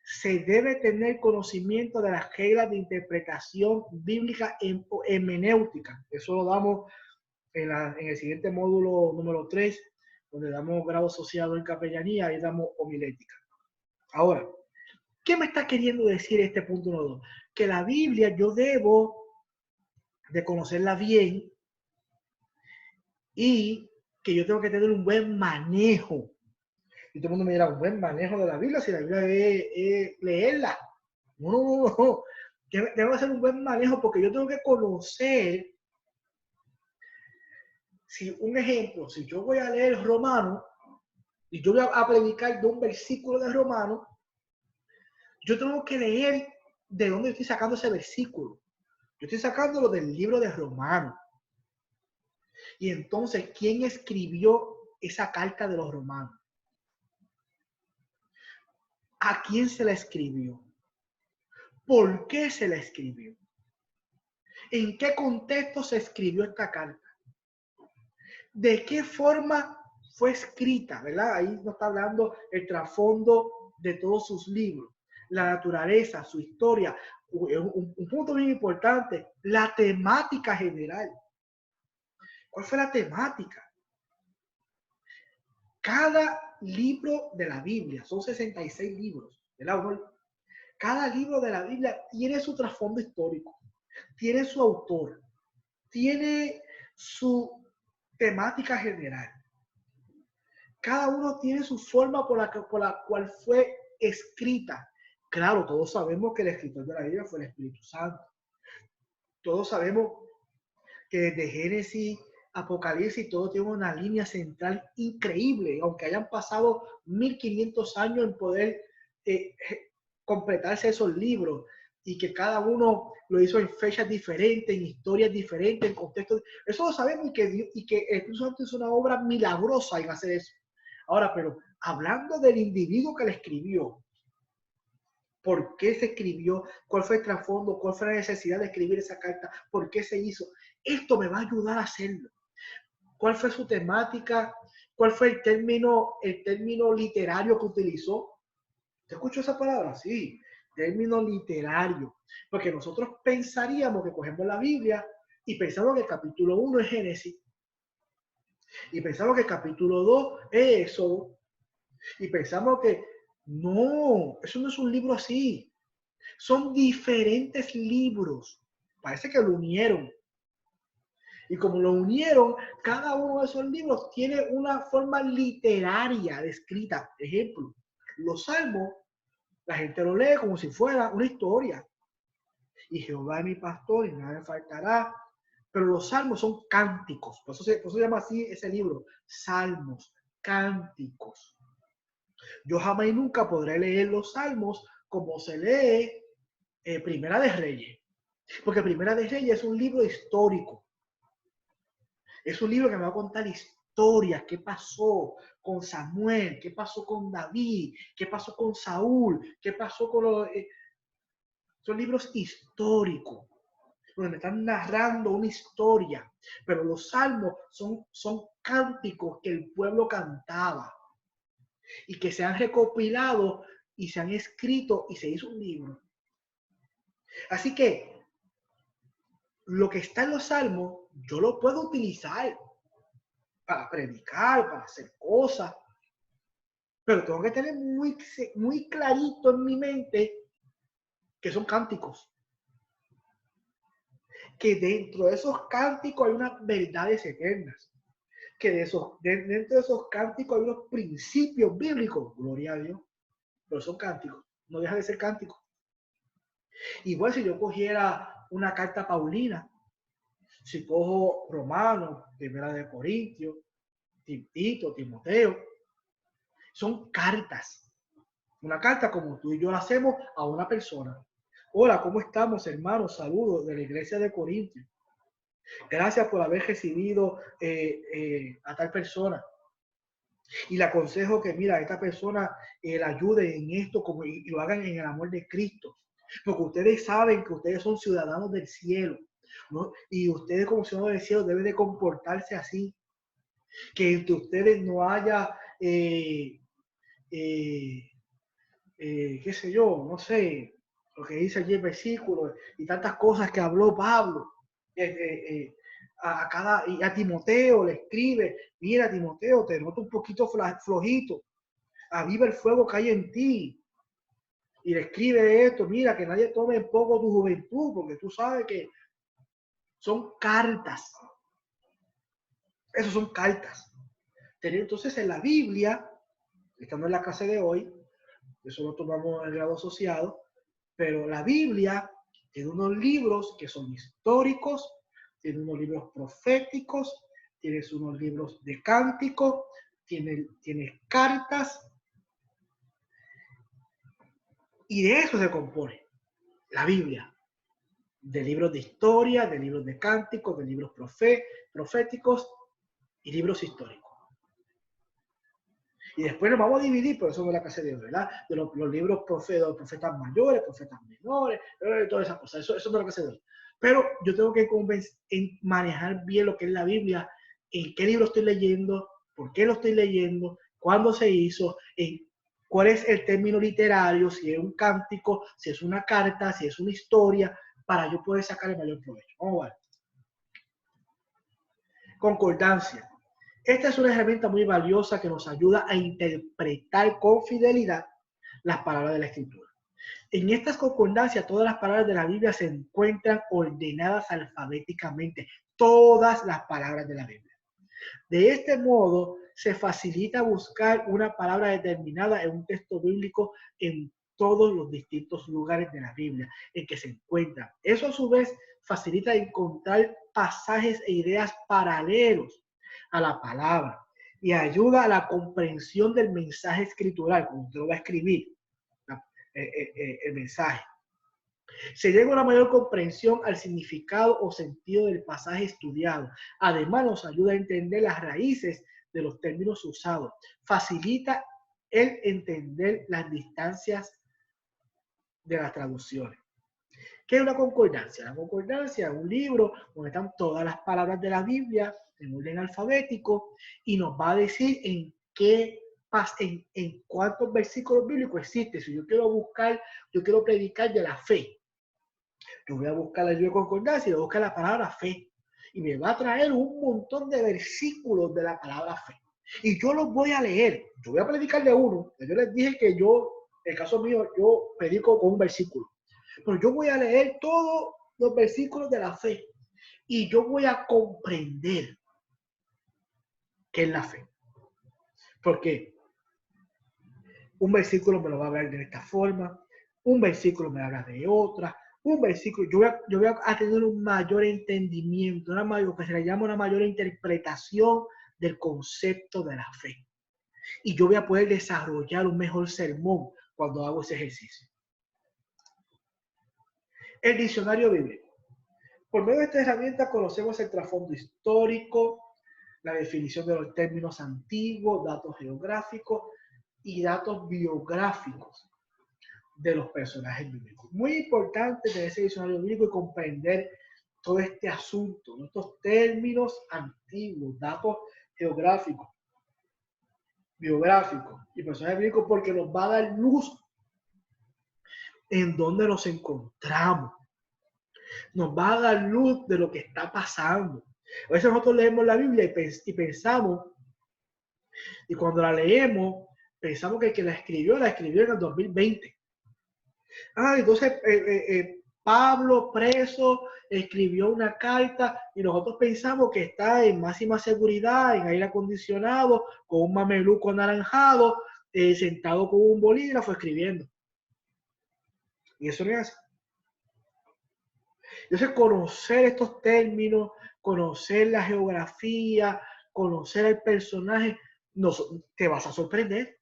Se debe tener conocimiento de las reglas de interpretación bíblica hermenéutica. Eso lo damos en el siguiente módulo número 3, donde damos grado asociado en capellanía y damos homilética. Ahora, ¿qué me está queriendo decir este punto 1.2? Que la Biblia yo debo de conocerla bien y que yo tengo que tener un buen manejo. Y todo el mundo me dirá, un buen manejo de la Biblia, si la Biblia es leerla. No. Tengo que hacer un buen manejo porque yo tengo que conocer. Si un ejemplo, si yo voy a leer Romano y yo voy a predicar de un versículo de Romano, yo tengo que leer de dónde estoy sacando ese versículo. Yo estoy sacándolo del libro de Romanos. Y entonces, ¿quién escribió esa carta de los romanos? ¿A quién se la escribió? ¿Por qué se la escribió? ¿En qué contexto se escribió esta carta? ¿De qué forma fue escrita? ¿Verdad? Ahí nos está hablando el trasfondo de todos sus libros, la naturaleza, su historia. Un punto bien importante, la temática general. ¿Cuál fue la temática? Cada libro de la Biblia, son 66 libros, ¿verdad? Cada libro de la Biblia tiene su trasfondo histórico, tiene su autor, tiene su temática general. Cada uno tiene su forma por la cual fue escrita. Claro, todos sabemos que el escritor de la Biblia fue el Espíritu Santo. Todos sabemos que desde Génesis, Apocalipsis, todo tiene una línea central increíble, aunque hayan pasado 1500 años en poder completarse esos libros y que cada uno lo hizo en fechas diferentes, en historias diferentes, en contextos. Eso lo sabemos y que el Espíritu Santo es una obra milagrosa en hacer eso. Ahora, pero hablando del individuo que le escribió, ¿por qué se escribió? ¿Cuál fue el trasfondo? ¿Cuál fue la necesidad de escribir esa carta? ¿Por qué se hizo? Esto me va a ayudar a hacerlo. ¿Cuál fue su temática? ¿Cuál fue el término literario que utilizó? ¿Te escucho esa palabra? Sí, término literario. Porque nosotros pensaríamos que cogemos la Biblia y pensamos que el capítulo 1 es Génesis. Y pensamos que el capítulo 2 es Éxodo. Y pensamos que no, eso no es un libro así. Son diferentes libros. Parece que lo unieron. Y como lo unieron, cada uno de esos libros tiene una forma literaria descrita. Ejemplo, los salmos, la gente lo lee como si fuera una historia. Y Jehová es mi pastor y nada me faltará. Pero los salmos son cánticos. Por eso se llama así ese libro. Salmos, cánticos. Yo jamás y nunca podré leer los salmos como se lee Primera de Reyes. Porque Primera de Reyes es un libro histórico. Es un libro que me va a contar historias, qué pasó con Samuel, qué pasó con David, qué pasó con Saúl, qué pasó con los... son libros históricos, donde me están narrando una historia. Pero los salmos son cánticos que el pueblo cantaba y que se han recopilado y se han escrito y se hizo un libro. Así que lo que está en los salmos, yo lo puedo utilizar para predicar, para hacer cosas, pero tengo que tener muy clarito en mi mente que son cánticos. Que dentro de esos cánticos hay unas verdades eternas. Que dentro de esos cánticos hay unos principios bíblicos. Gloria a Dios. Pero son cánticos. No deja de ser cánticos. Igual si yo cogiera una carta paulina, si cojo Romanos, Primera de Corintios, Tito, Timoteo, son cartas. Una carta como tú y yo la hacemos a una persona. Hola, ¿cómo estamos, hermanos? Saludos de la iglesia de Corintios. Gracias por haber recibido a tal persona. Y le aconsejo que, mira, a esta persona la ayude en esto como, y lo hagan en el amor de Cristo. Porque ustedes saben que ustedes son ciudadanos del cielo, ¿no? Y ustedes como ciudadanos del cielo deben de comportarse así. Que entre ustedes no haya, qué sé yo, no sé, lo que dice allí el versículo y tantas cosas que habló Pablo. Y a Timoteo le escribe, mira Timoteo, te noto un poquito flojito, aviva el fuego que hay en ti. Y le escribe esto, mira, que nadie tome en poco tu juventud, porque tú sabes que son cartas. Esos son cartas. Entonces en la Biblia, estando en la clase de hoy, eso lo tomamos en el grado asociado, pero la Biblia tiene unos libros que son históricos, tiene unos libros proféticos, tienes unos libros de cántico, tienes cartas, y de eso se compone la Biblia, de libros de historia, de libros de cánticos, de libros proféticos y libros históricos. Y después nos vamos a dividir, por eso no es la clase de hoy, ¿verdad? De los libros de los profetas mayores, profetas menores, todas esas cosas. Eso no es la clase de hoy. Pero yo tengo que manejar bien lo que es la Biblia, en qué libro estoy leyendo, por qué lo estoy leyendo, cuándo se hizo, cuál es el término literario, si es un cántico, si es una carta, si es una historia, para yo poder sacar el mayor provecho. Vamos a ver. Concordancia. Esta es una herramienta muy valiosa que nos ayuda a interpretar con fidelidad las palabras de la Escritura. En estas concordancias, todas las palabras de la Biblia se encuentran ordenadas alfabéticamente. Todas las palabras de la Biblia. De este modo, se facilita buscar una palabra determinada en un texto bíblico en todos los distintos lugares de la Biblia en que se encuentran. Eso a su vez facilita encontrar pasajes e ideas paralelos a la palabra y ayuda a la comprensión del mensaje escritural, como usted lo va a escribir, el mensaje. Se llega a una mayor comprensión al significado o sentido del pasaje estudiado. Además, nos ayuda a entender las raíces de los términos usados. Facilita el entender las distancias de las traducciones. ¿Qué es una concordancia? La concordancia es un libro donde están todas las palabras de la Biblia en orden alfabético y nos va a decir en cuántos versículos bíblicos existe. Si yo quiero buscar, yo quiero predicar de la fe, yo voy a buscar la libro de concordancia y voy a buscar la palabra fe y me va a traer un montón de versículos de la palabra fe y yo los voy a leer. Yo voy a predicar de uno. Yo les dije que yo, en el caso mío, yo predico con un versículo, pero yo voy a leer todos los versículos de la fe y yo voy a comprender qué es la fe. Porque un versículo me lo va a hablar de esta forma, un versículo me habla de otra, un versículo, yo voy a tener un mayor entendimiento, lo que se le llama una mayor interpretación del concepto de la fe. Y yo voy a poder desarrollar un mejor sermón cuando hago ese ejercicio. El diccionario bíblico. Por medio de esta herramienta conocemos el trasfondo histórico, la definición de los términos antiguos, datos geográficos y datos biográficos de los personajes bíblicos. Muy importante tener ese diccionario bíblico y comprender todo este asunto, estos términos antiguos, datos geográficos, biográficos y personajes bíblicos, porque nos va a dar luz en dónde nos encontramos. Nos va a dar luz de lo que está pasando. A veces nosotros leemos la Biblia y pensamos, y cuando la leemos, pensamos que el que la escribió en el 2020. Entonces Pablo preso escribió una carta y nosotros pensamos que está en máxima seguridad, en aire acondicionado, con un mameluco anaranjado, sentado con un bolígrafo escribiendo. Y eso no es así. Entonces, conocer estos términos, conocer la geografía, conocer el personaje, te vas a sorprender.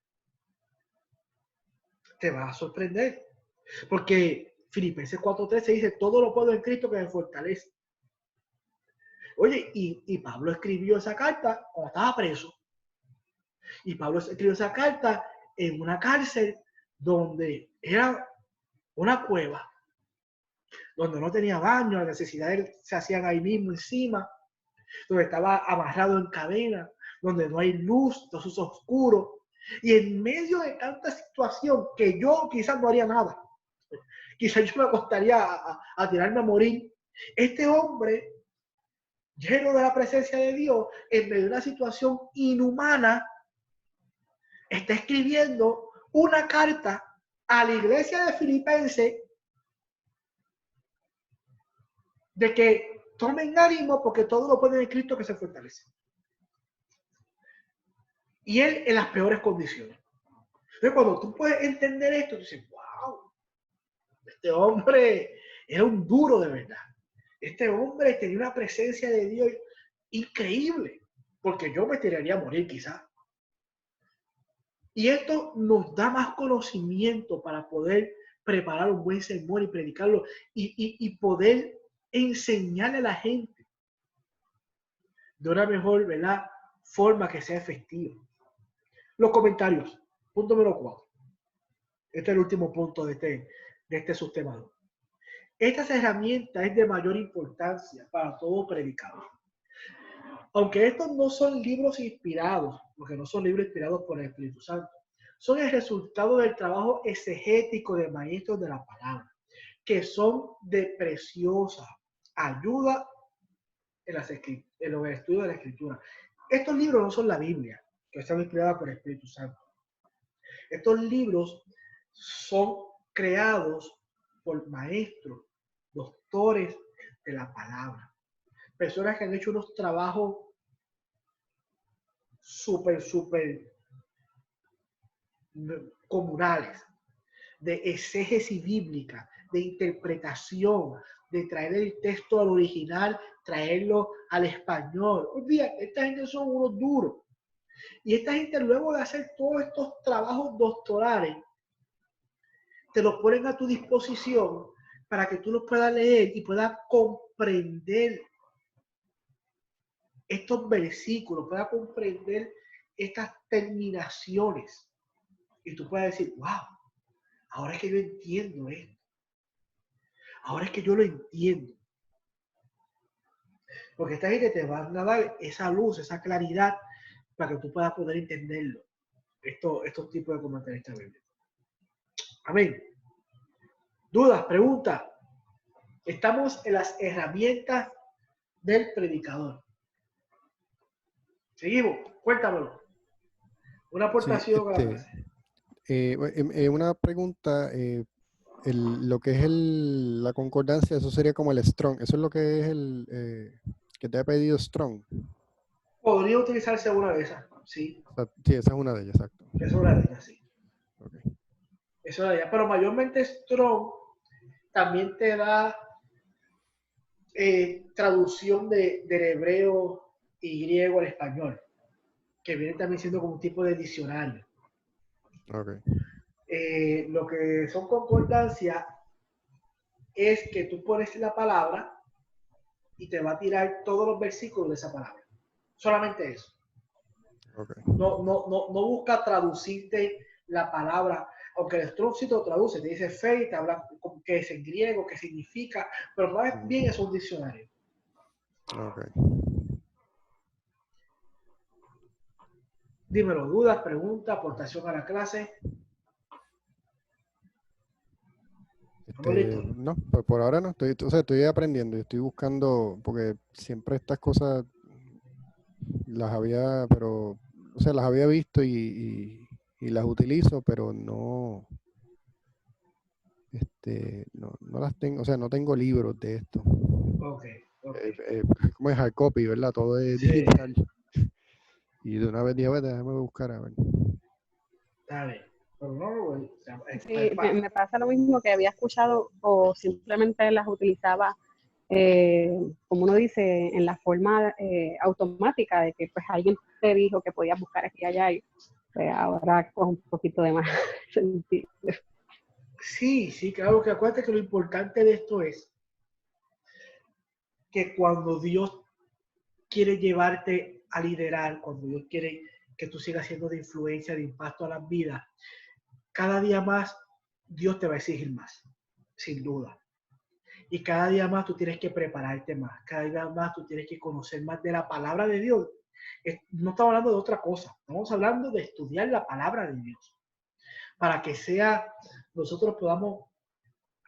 te va a sorprender. Porque Filipenses 4:13 dice, todo lo puedo en Cristo que me fortalece. Oye, y Pablo escribió esa carta cuando estaba preso. Y Pablo escribió esa carta en una cárcel donde era una cueva, donde no tenía baño, las necesidades se hacían ahí mismo encima, donde estaba amarrado en cadena, donde no hay luz, todo es oscuro. Y en medio de tanta situación que yo quizás no haría nada, quizás yo me acostaría a tirarme a morir, este hombre, lleno de la presencia de Dios, en medio de una situación inhumana, está escribiendo una carta a la iglesia de Filipenses de que tomen ánimo porque todo lo puede en Cristo que se fortalece. Y él en las peores condiciones. Entonces, cuando tú puedes entender esto, tú dices, wow, este hombre era un duro de verdad. Este hombre tenía una presencia de Dios increíble, porque yo me tiraría a morir quizás. Y esto nos da más conocimiento para poder preparar un buen sermón y predicarlo y poder enseñarle a la gente de una mejor, ¿verdad?, forma que sea efectiva. Los comentarios. Punto número 4. Este es el último punto de este subtema. Estas herramientas es de mayor importancia para todo predicador. Aunque estos no son libros inspirados, porque no son libros inspirados por el Espíritu Santo, son el resultado del trabajo exegético de maestros de la palabra, que son de preciosa ayuda en los estudios de la Escritura. Estos libros no son la Biblia, que están inspirados por el Espíritu Santo. Estos libros son creados por maestros, doctores de la palabra, personas que han hecho unos trabajos súper comunales, de exégesis bíblica, de interpretación, de traer el texto al original, traerlo al español. Olvídate, esta gente son unos duros. Y esta gente, luego de hacer todos estos trabajos doctorales, te los ponen a tu disposición para que tú los puedas leer y puedas comprender estos versículos, puedas comprender estas terminaciones. Y tú puedas decir, wow, ahora es que yo entiendo esto. Ahora es que yo lo entiendo. Porque esta gente te va a dar esa luz, esa claridad, para que tú puedas poder entenderlo. Estos tipos de comentaristas bíblicos. Amén. ¿Dudas? ¿Preguntas? Estamos en las herramientas del predicador. Seguimos. Cuéntamelo. Una aportación a la clase. Una pregunta, lo que es la concordancia, eso sería como el Strong. Eso es lo que es que te ha pedido Strong. Podría utilizarse una de esas, sí. Sí, esa es una de ellas, exacto. Esa es una de ellas, sí. Okay. Eso es de ellas. Pero mayormente Strong también te da traducción del hebreo y griego al español, que viene también siendo como un tipo de diccionario. Okay. Lo que son concordancias es que tú pones la palabra y te va a tirar todos los versículos de esa palabra. Solamente eso. Okay. No busca traducirte la palabra, aunque el Strong sí te lo traduce, te dice fe, te habla qué es en griego, qué significa, pero más bien es un diccionario. Okay. Dímelo, dudas, preguntas, aportación a la clase. No, pues por ahora no, estoy aprendiendo y estoy buscando, porque siempre estas cosas las había, pero, las había visto y las utilizo, pero no las tengo, no tengo libros de esto. Okay. Como es hard copy, ¿verdad? Todo es digital. Y de una vez dije, déjame buscar a ver. Está bien. Pero no, sí, me pasa lo mismo, que había escuchado o simplemente las utilizaba, como uno dice, en la forma automática de que pues alguien te dijo que podías buscar aquí y allá. pues ahora con un poquito de más sentido. Sí, sí, claro, que acuérdate que lo importante de esto es que cuando Dios quiere llevarte a liderar, cuando Dios quiere que tú sigas siendo de influencia, de impacto a las vidas, cada día más Dios te va a exigir más, sin duda. Y cada día más tú tienes que prepararte más, cada día más tú tienes que conocer más de la palabra de Dios. No estamos hablando de otra cosa, estamos hablando de estudiar la palabra de Dios, para que nosotros podamos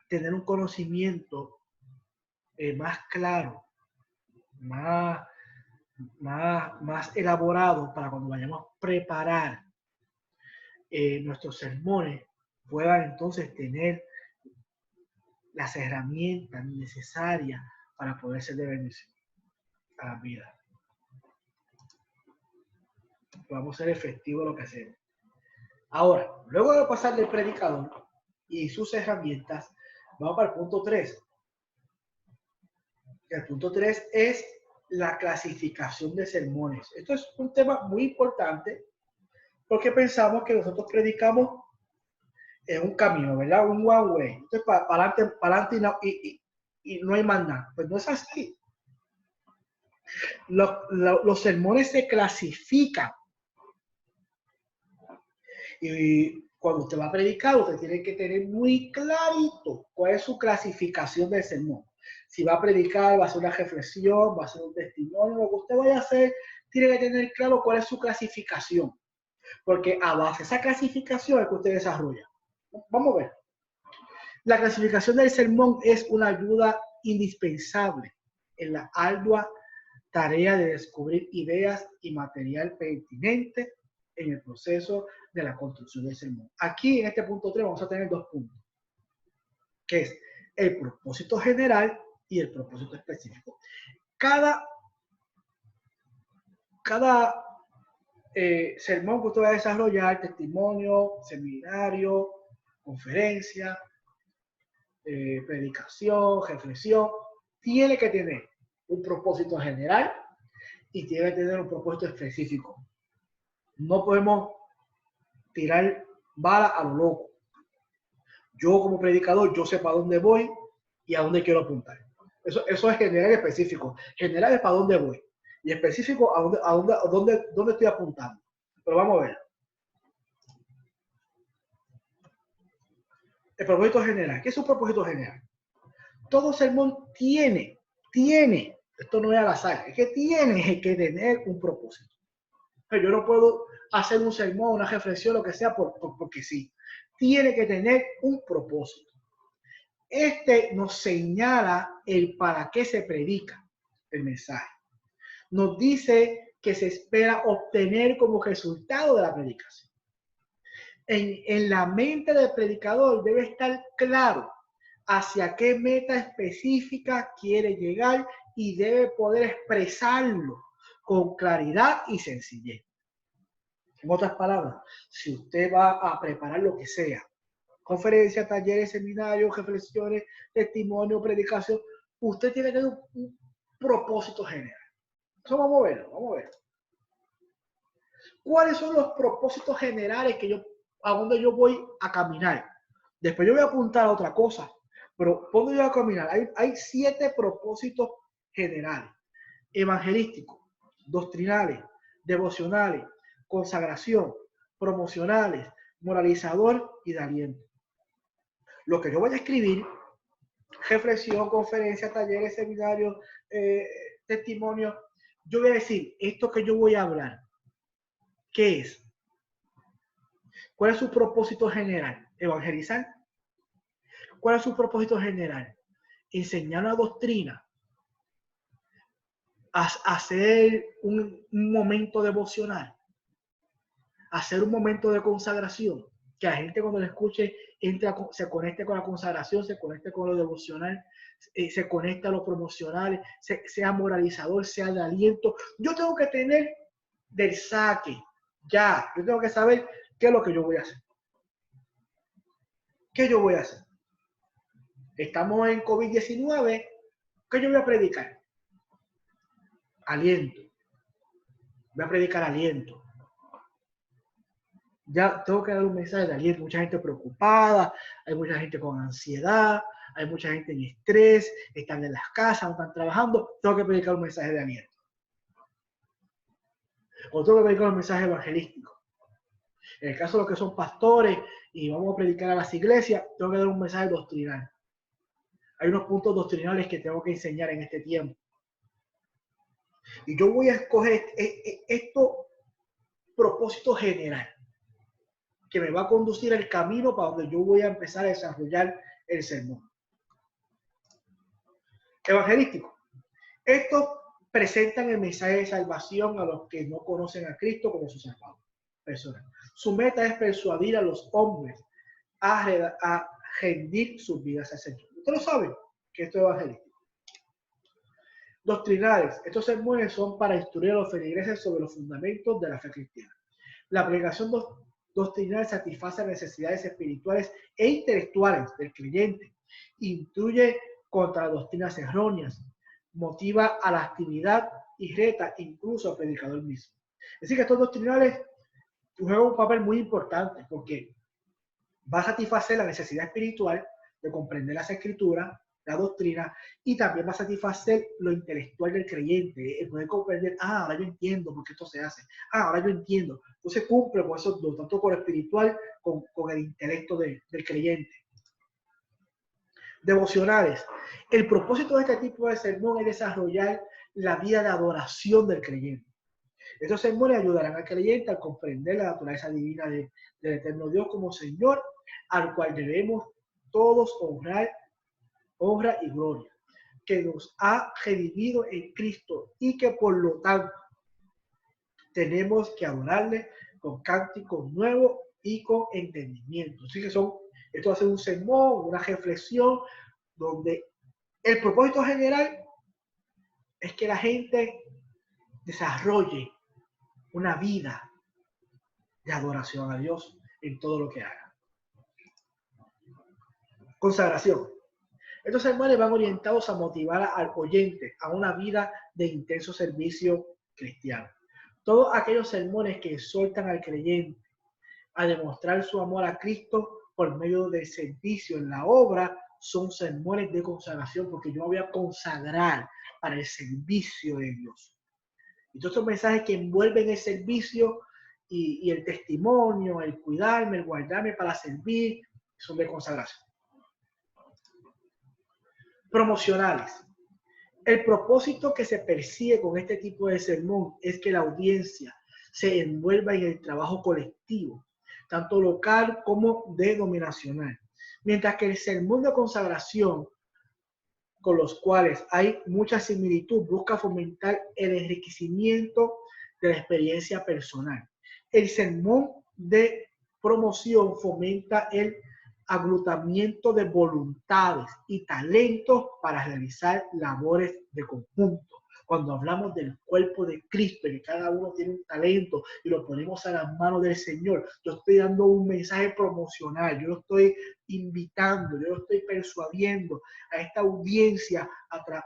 tener un conocimiento más claro, más elaborado, para cuando vayamos a preparar nuestros sermones, puedan entonces tener las herramientas necesarias para poder ser de bendición a la vida. Podamos ser efectivos en lo que hacemos. Ahora, luego de pasar del predicador y sus herramientas, vamos para el punto 3. El punto 3 es la clasificación de sermones. Esto es un tema muy importante porque pensamos que nosotros predicamos en un camino, ¿verdad? Un one way. Entonces, para adelante y no hay más nada. Pues no es así. Los sermones se clasifican. Y cuando usted va a predicar, usted tiene que tener muy clarito cuál es su clasificación del sermón. Si va a predicar, va a hacer una reflexión, va a hacer un testimonio, lo que usted vaya a hacer, tiene que tener claro cuál es su clasificación. Porque a base de esa clasificación es que usted desarrolla. Vamos a ver. La clasificación del sermón es una ayuda indispensable en la ardua tarea de descubrir ideas y material pertinente en el proceso de la construcción del sermón. Aquí en este punto 3 vamos a tener 2 puntos, que es el propósito general y el propósito específico. Cada sermón que usted va a desarrollar, testimonio, seminario, conferencia, predicación, reflexión, tiene que tener un propósito general y tiene que tener un propósito específico. No podemos tirar bala a lo loco. Yo como predicador, yo sé para dónde voy y a dónde quiero apuntar. Eso es general y específico. General es para dónde voy y específico a dónde estoy apuntando. Pero vamos a ver. El propósito general. ¿Qué es un propósito general? Todo sermón tiene, esto no es al azar, es que tiene que tener un propósito. Yo no puedo hacer un sermón, una reflexión, lo que sea, porque sí. Tiene que tener un propósito. Este nos señala el para qué se predica el mensaje. Nos dice que se espera obtener como resultado de la predicación. En la mente del predicador debe estar claro hacia qué meta específica quiere llegar y debe poder expresarlo con claridad y sencillez. En otras palabras, si usted va a preparar lo que sea, conferencias, talleres, seminarios, reflexiones, testimonio, predicación, usted tiene que tener un propósito general. Eso vamos a ver. ¿Cuáles son los propósitos generales a donde yo voy a caminar? Después yo voy a apuntar a otra cosa, pero ¿dónde yo voy a caminar? Hay 7 propósitos generales: evangelísticos, doctrinales, devocionales, consagración, promocionales, moralizador y de aliento. Lo que yo voy a escribir, reflexión, conferencia, talleres, seminarios, testimonios, yo voy a decir, esto que yo voy a hablar, ¿qué es? ¿Cuál es su propósito general? ¿Evangelizar? ¿Cuál es su propósito general? Enseñar una doctrina, hacer un momento devocional, hacer un momento de consagración, que la gente cuando lo escuche se conecte con la consagración, se conecte con lo devocional, se conecte a lo promocional, sea moralizador, sea de aliento. Yo tengo que tener del saque, yo tengo que saber qué es lo que yo voy a hacer. ¿Qué yo voy a hacer? Estamos en COVID-19, ¿qué yo voy a predicar? Aliento. Voy a predicar aliento. Ya tengo que dar un mensaje de aliento. Mucha gente preocupada, hay mucha gente con ansiedad, hay mucha gente en estrés, están en las casas, no están trabajando. Tengo que predicar un mensaje de aliento. O tengo que predicar un mensaje evangelístico. En el caso de los que son pastores y vamos a predicar a las iglesias, tengo que dar un mensaje doctrinal. Hay unos puntos doctrinales que tengo que enseñar en este tiempo. Y yo voy a escoger esto propósito general que me va a conducir el camino para donde yo voy a empezar a desarrollar el sermón. Evangelístico. Estos presentan el mensaje de salvación a los que no conocen a Cristo como su Salvador personal. Su meta es persuadir a los hombres a rendir sus vidas al Señor. Ustedes lo saben que esto es evangelístico. Doctrinales. Estos sermones son para instruir a los feligreses sobre los fundamentos de la fe cristiana. La predicación doctrinal satisface necesidades espirituales e intelectuales del creyente, instruye contra doctrinas erróneas, motiva a la actividad y reta incluso al predicador mismo. Es decir, que estos doctrinales juegan un papel muy importante porque va a satisfacer la necesidad espiritual de comprender las escrituras, la doctrina, y también va a satisfacer lo intelectual del creyente, el poder comprender, ahora yo entiendo por qué esto se hace, ahora yo entiendo. Entonces cumple con esos dos, tanto con lo espiritual como con el intelecto del creyente. Devocionales. El propósito de este tipo de sermón es desarrollar la vida de adoración del creyente. Estos sermones ayudarán al creyente a comprender la naturaleza divina del eterno Dios como Señor, al cual debemos todos honra y gloria, que nos ha redimido en Cristo y que por lo tanto tenemos que adorarle con cánticos nuevos y con entendimiento. Así que esto va a ser un sermón, una reflexión, donde el propósito general es que la gente desarrolle una vida de adoración a Dios en todo lo que haga. Consagración. Estos sermones van orientados a motivar al oyente a una vida de intenso servicio cristiano. Todos aquellos sermones que exhortan al creyente a demostrar su amor a Cristo por medio del servicio en la obra son sermones de consagración, porque yo me voy a consagrar para el servicio de Dios. Y todos estos mensajes que envuelven el servicio y el testimonio, el cuidarme, el guardarme para servir, son de consagración. Promocionales. El propósito que se persigue con este tipo de sermón es que la audiencia se envuelva en el trabajo colectivo, tanto local como denominacional. Mientras que el sermón de consagración, con los cuales hay mucha similitud, busca fomentar el enriquecimiento de la experiencia personal. El sermón de promoción fomenta el agrupamiento de voluntades y talentos para realizar labores de conjunto. Cuando hablamos del cuerpo de Cristo, que cada uno tiene un talento y lo ponemos a las manos del Señor, yo estoy dando un mensaje promocional, yo lo estoy invitando, yo lo estoy persuadiendo a esta audiencia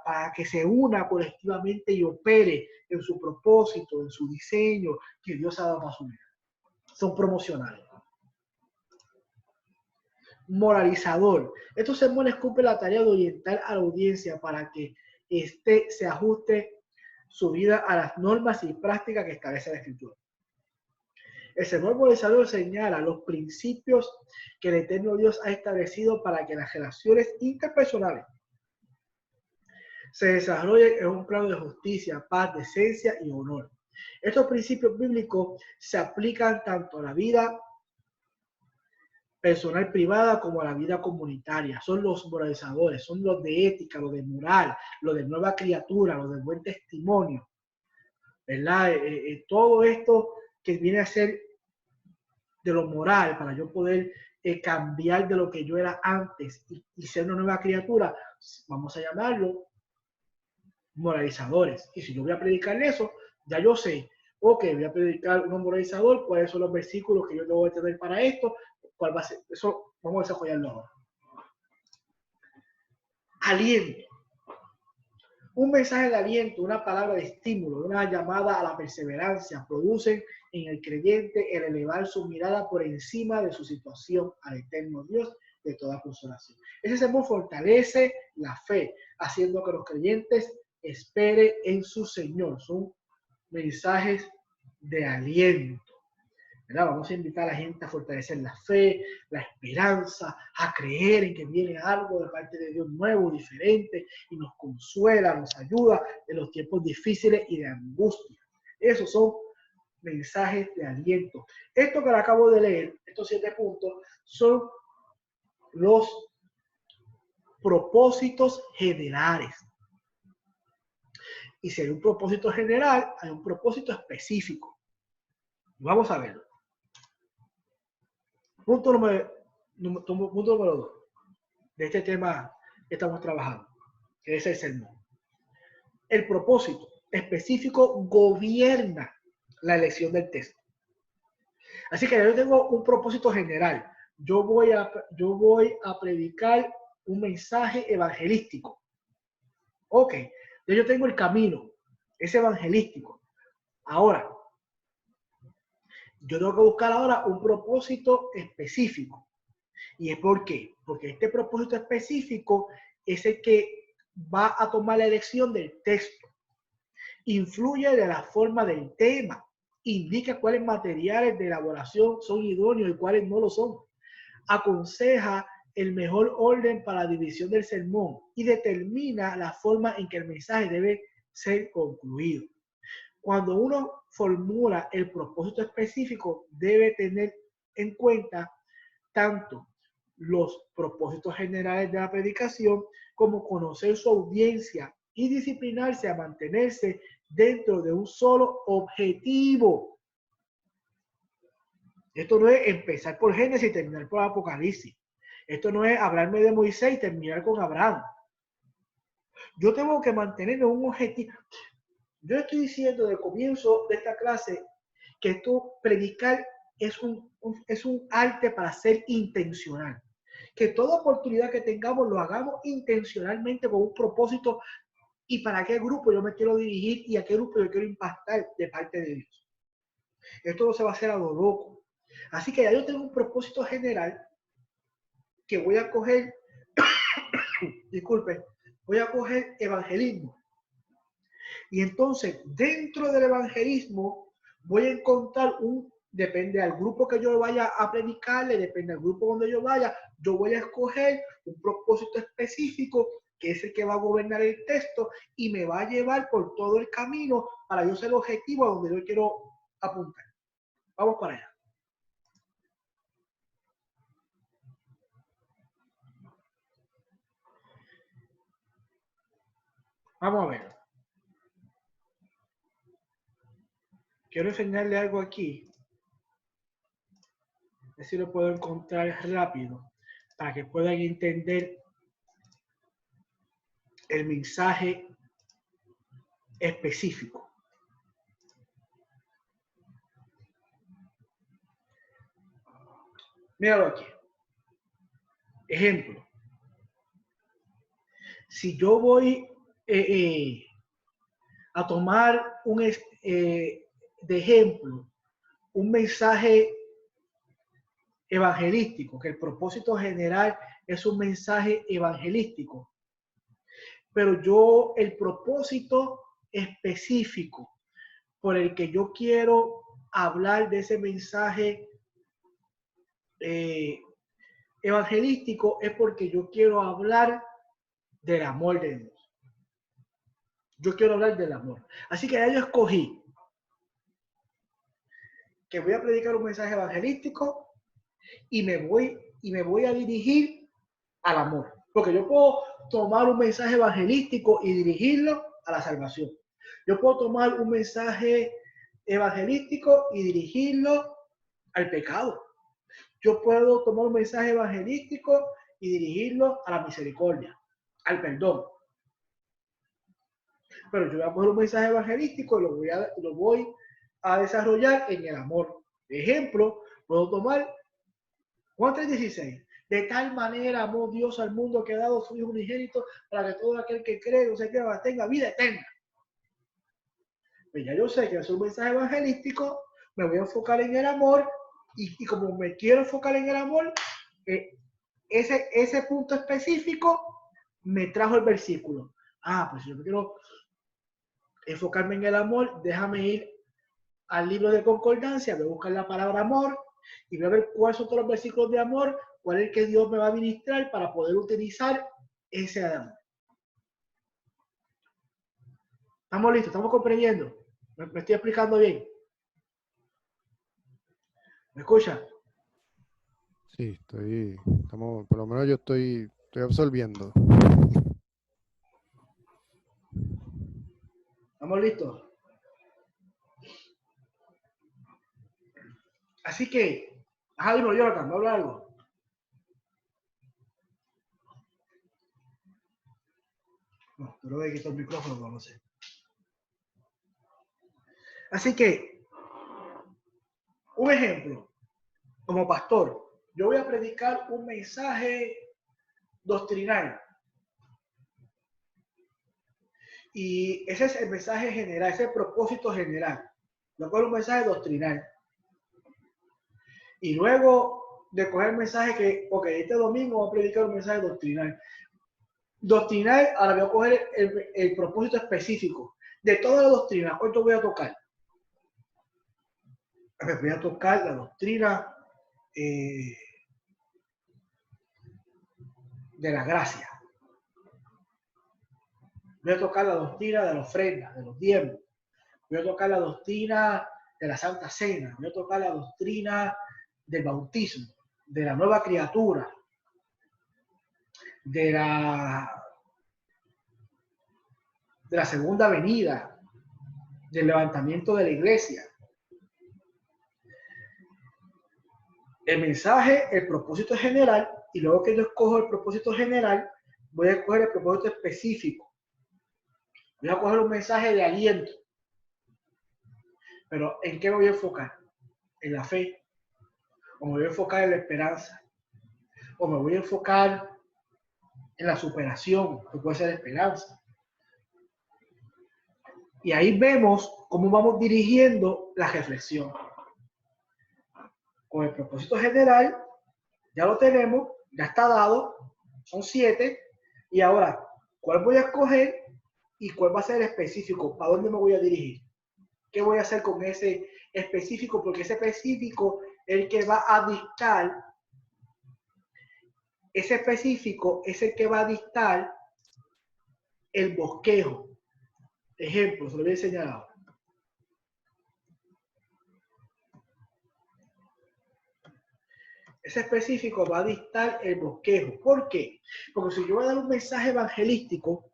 para que se una colectivamente y opere en su propósito, en su diseño que Dios ha dado para su vida. Son promocionales. Moralizador. Estos sermones cumplen la tarea de orientar a la audiencia para que se ajuste su vida a las normas y prácticas que establece la Escritura. El sermón moralizador señala los principios que el eterno Dios ha establecido para que las relaciones interpersonales se desarrollen en un plano de justicia, paz, decencia y honor. Estos principios bíblicos se aplican tanto a la vida personal privada como a la vida comunitaria. Son los moralizadores, son los de ética, los de moral, los de nueva criatura, los de buen testimonio, ¿verdad? Todo esto que viene a ser de lo moral para yo poder cambiar de lo que yo era antes y ser una nueva criatura, vamos a llamarlo moralizadores. Y si yo voy a predicar eso, ya yo sé, ok, voy a predicar un moralizador, cuáles son los versículos que yo debo tener para esto, cuál va a ser, eso vamos a desarrollarlo ahora. Aliento. Un mensaje de aliento, una palabra de estímulo, una llamada a la perseverancia producen en el creyente el elevar su mirada por encima de su situación al eterno Dios de toda consolación. Ese sermón fortalece la fe, haciendo que los creyentes esperen en su Señor. Son mensajes de aliento. ¿Verdad? Vamos a invitar a la gente a fortalecer la fe, la esperanza, a creer en que viene algo de parte de Dios nuevo, diferente, y nos consuela, nos ayuda en los tiempos difíciles y de angustia. Esos son mensajes de aliento. Esto que le acabo de leer, estos 7 puntos, son los propósitos generales. Y si hay un propósito general, hay un propósito específico. Vamos a verlo. Punto número 2 de este tema que estamos trabajando, que es el sermón. El propósito específico gobierna la elección del texto. Así que yo tengo un propósito general. Yo voy a predicar un mensaje evangelístico. Ok, yo tengo el camino, es evangelístico. Ahora, yo tengo que buscar ahora un propósito específico. ¿Y es por qué? Porque este propósito específico es el que va a tomar la elección del texto. Influye de la forma del tema. Indica cuáles materiales de elaboración son idóneos y cuáles no lo son. Aconseja el mejor orden para la división del sermón y determina la forma en que el mensaje debe ser concluido. Cuando uno formula el propósito específico, debe tener en cuenta tanto los propósitos generales de la predicación como conocer su audiencia y disciplinarse a mantenerse dentro de un solo objetivo. Esto no es empezar por Génesis y terminar por Apocalipsis. Esto no es hablarme de Moisés y terminar con Abraham. Yo tengo que mantenerme un objetivo. Yo estoy diciendo desde el comienzo de esta clase que esto, predicar, es un arte para ser intencional. Que toda oportunidad que tengamos lo hagamos intencionalmente con un propósito y para qué grupo yo me quiero dirigir y a qué grupo yo quiero impactar de parte de Dios. Esto no se va a hacer a lo loco. Así que ya yo tengo un propósito general que voy a coger, disculpen, voy a coger evangelismo. Y entonces, dentro del evangelismo, voy a encontrar depende del grupo que yo vaya a predicarle, depende del grupo donde yo vaya, yo voy a escoger un propósito específico que es el que va a gobernar el texto y me va a llevar por todo el camino para yo ser el objetivo a donde yo quiero apuntar. Vamos para allá. Vamos a ver. Quiero enseñarle algo aquí. A ver si lo puedo encontrar rápido para que puedan entender el mensaje específico. Míralo aquí. Ejemplo. Si yo voy a tomar de ejemplo un mensaje evangelístico, que el propósito general es un mensaje evangelístico, pero el propósito específico por el que yo quiero hablar de ese mensaje evangelístico es porque yo quiero hablar del amor de Dios. Yo quiero hablar del amor. Así que ya yo escogí que voy a predicar un mensaje evangelístico y me voy a dirigir al amor. Porque yo puedo tomar un mensaje evangelístico y dirigirlo a la salvación. Yo puedo tomar un mensaje evangelístico y dirigirlo al pecado. Yo puedo tomar un mensaje evangelístico y dirigirlo a la misericordia, al perdón. Pero yo voy a poner un mensaje evangelístico y lo voy a desarrollar en el amor. De ejemplo, puedo tomar Juan 3:16. De tal manera amó Dios al mundo que ha dado su Hijo unigénito para que todo aquel que cree no se pierda, tenga vida eterna. Pues ya yo sé que es un mensaje evangelístico, me voy a enfocar en el amor y como me quiero enfocar en el amor, ese punto específico me trajo el versículo. Pues si yo quiero enfocarme en el amor, déjame ir al libro de concordancia, voy a buscar la palabra amor y voy a ver cuáles son todos los versículos de amor, cuál es el que Dios me va a ministrar para poder utilizar ese amor. ¿Estamos listos? ¿Estamos comprendiendo? ¿Me estoy explicando bien? ¿Me escuchan? Sí, por lo menos yo estoy absorbiendo. ¿Estamos listos? Así que, dime, Jonathan, ¿me habla algo? No, pero voy a quitar el micrófono, no sé. Así que, un ejemplo, como pastor, yo voy a predicar un mensaje doctrinal. Y ese es el mensaje general, ese es el propósito general. Yo cojo un mensaje doctrinal. Y luego de coger el mensaje que, este domingo voy a predicar un mensaje doctrinal. Doctrinal, ahora voy a coger el propósito específico. De toda la doctrina, ¿cuánto voy a tocar? Voy a tocar la doctrina de la gracia. Voy a tocar la doctrina de la ofrenda, de los diezmos. Voy a tocar la doctrina de la Santa Cena. Voy a tocar la doctrina del bautismo, de la nueva criatura, de la segunda venida, del levantamiento de la iglesia. El mensaje, el propósito general, y luego que yo escojo el propósito general, voy a escoger el propósito específico. Voy a coger un mensaje de aliento. Pero ¿en qué me voy a enfocar? ¿En la fe? ¿O me voy a enfocar en la esperanza? ¿O me voy a enfocar en la superación, que puede ser esperanza? Y ahí vemos cómo vamos dirigiendo la reflexión. Con el propósito general, ya lo tenemos, ya está dado, son 7. Y ahora, ¿cuál voy a escoger y cuál va a ser el específico? ¿Para dónde me voy a dirigir? ¿Qué voy a hacer con ese específico? Porque ese específico es el que va a dictar, ese específico es el que va a dictar el bosquejo. Ejemplo, se lo voy a enseñar ahora. Ese específico va a dictar el bosquejo. ¿Por qué? Porque si yo voy a dar un mensaje evangelístico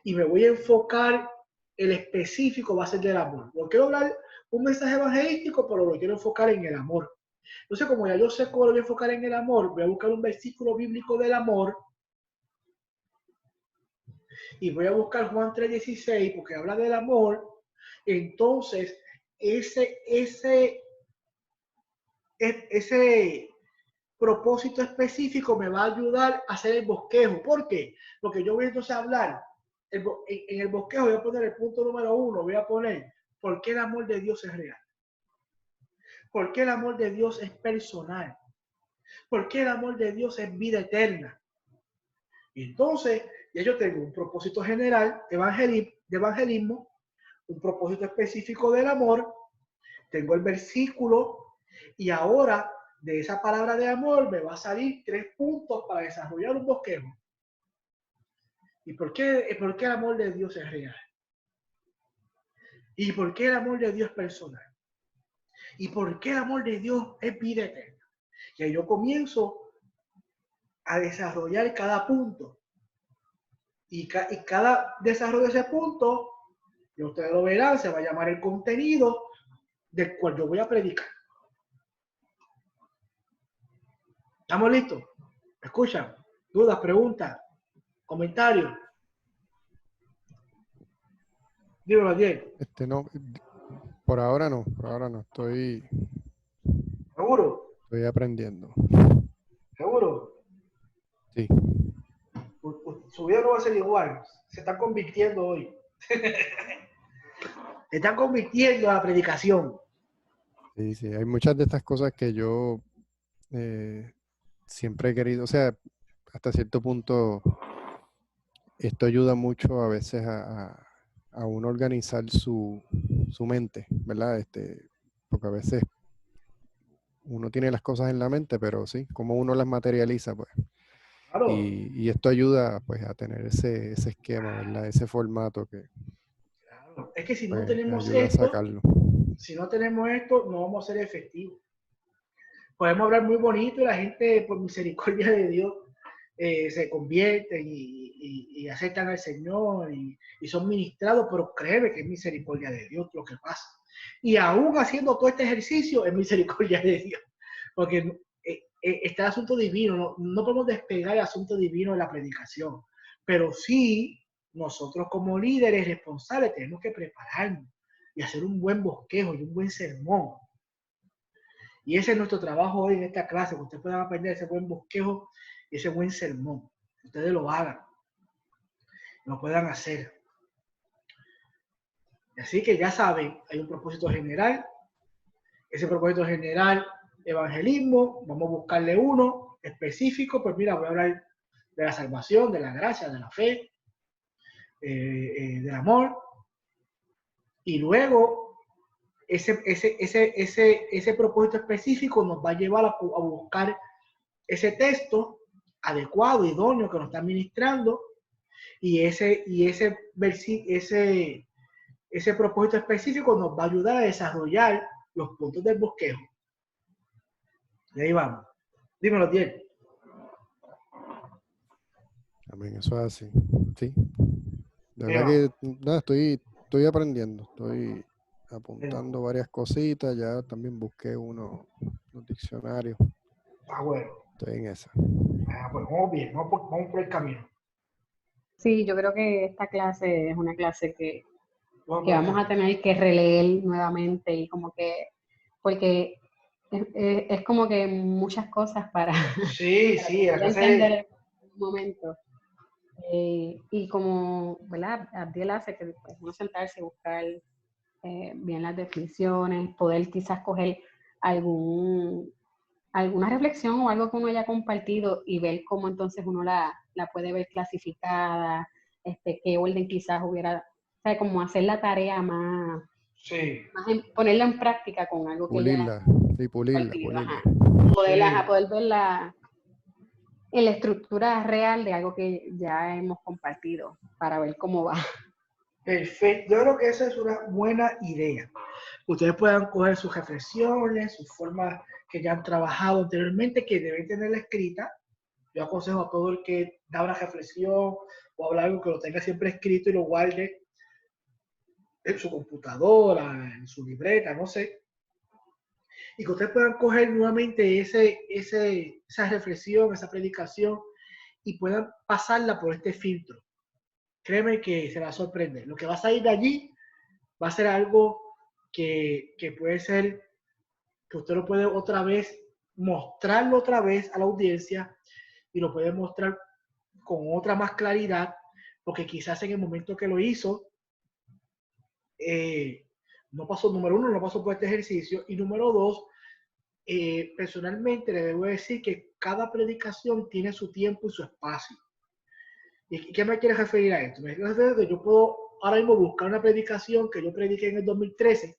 y me voy a enfocar, el específico va a ser del amor. No quiero hablar un mensaje evangelístico, pero lo quiero enfocar en el amor. Entonces, como ya yo sé cómo lo voy a enfocar en el amor, voy a buscar un versículo bíblico del amor y voy a buscar Juan 3:16 porque habla del amor. Entonces, ese propósito específico me va a ayudar a hacer el bosquejo. ¿Por qué? Porque yo voy entonces a hablar, en el bosquejo voy a poner el punto número 1, voy a poner ¿por qué el amor de Dios es real? ¿Por qué el amor de Dios es personal? ¿Por qué el amor de Dios es vida eterna? Y entonces, ya yo tengo un propósito general de evangelismo, un propósito específico del amor, tengo el versículo y ahora de esa palabra de amor me va a salir 3 puntos para desarrollar un bosquejo. ¿Y por qué el amor de Dios es real? ¿Y por qué el amor de Dios es personal? ¿Y por qué el amor de Dios es vida eterna? Y ahí yo comienzo a desarrollar cada punto. Y cada desarrollo de ese punto, y ustedes lo verán, se va a llamar el contenido del cual yo voy a predicar. ¿Estamos listos? ¿Me escuchan? ¿Dudas, preguntas, comentarios? Dímelo, Diego. No, por ahora no, estoy ¿Seguro? aprendiendo. ¿Seguro? Sí. Su vida no va a ser igual. Se están convirtiendo hoy. Se están convirtiendo a la predicación. Sí, sí, hay muchas de estas cosas que yo siempre he querido, o sea, hasta cierto punto esto ayuda mucho a veces a uno organizar su mente, ¿verdad? Porque a veces uno tiene las cosas en la mente, pero sí, como uno las materializa, pues. Claro, Y esto ayuda, pues, a tener ese esquema, ¿verdad? Ese formato que, claro. Es que si no pues, tenemos ayuda a esto, sacarlo. no vamos a ser efectivos. Podemos hablar muy bonito y la gente, por misericordia de Dios, se convierte y aceptan al Señor y son ministrados, pero créeme que es misericordia de Dios lo que pasa. Y aún haciendo todo este ejercicio, es misericordia de Dios. Porque está el asunto divino, no podemos despegar el asunto divino de la predicación, pero sí nosotros como líderes responsables tenemos que prepararnos y hacer un buen bosquejo y un buen sermón. Y ese es nuestro trabajo hoy en esta clase, que ustedes puedan aprender ese buen bosquejo y ese buen sermón. Que ustedes lo hagan, lo puedan hacer. Así que ya saben, hay un propósito general. Ese propósito general, evangelismo, vamos a buscarle uno específico. Pues mira, voy a hablar de la salvación, de la gracia, de la fe, del amor. Y luego, ese propósito específico nos va a llevar a buscar ese texto adecuado, idóneo que nos está ministrando, y ese propósito específico nos va a ayudar a desarrollar los puntos del bosquejo. Y ahí vamos. Dímelo, Tiel. Amén, eso es así. Sí. De verdad que nada, estoy aprendiendo, estoy apuntando varias cositas, ya también busqué unos diccionarios. Ah, bueno. Estoy en esa. Pues vamos bien, vamos por el camino. Sí, yo creo que esta clase es una clase que vamos a tener que releer nuevamente y como que, porque es como que muchas cosas para, Sí, para sí, la poder clase entender en un momento. Y como, ¿verdad? Abdiel hace que pues, uno sentarse y buscar bien las definiciones, poder quizás coger alguna reflexión o algo que uno haya compartido y ver cómo entonces uno la puede ver clasificada, qué orden quizás hubiera, o sea, como hacer la tarea más, sí, ponerla en práctica con algo que ya Pulirla, sí, pulirla. poder verla en la estructura real de algo que ya hemos compartido para ver cómo va. perfecto. Yo creo que esa es una buena idea. Ustedes puedan coger sus reflexiones, sus formas que ya han trabajado anteriormente, que deben tenerla escrita. Yo aconsejo a todo el que da una reflexión o habla algo que lo tenga siempre escrito y lo guarde en su computadora, en su libreta, no sé. Y que ustedes puedan coger nuevamente esa reflexión, esa predicación y puedan pasarla por este filtro. Créeme que se va a sorprender. Lo que va a salir de allí va a ser algo que puede ser que usted lo puede otra vez, mostrarlo otra vez a la audiencia y lo puede mostrar con otra más claridad, porque quizás en el momento que lo hizo, no pasó, número uno, no pasó por este ejercicio, y número dos, personalmente le debo decir que cada predicación tiene su tiempo y su espacio. ¿Y qué me quiere referir a esto? Me quiere referir a que yo puedo ahora mismo buscar una predicación que yo prediqué en el 2013,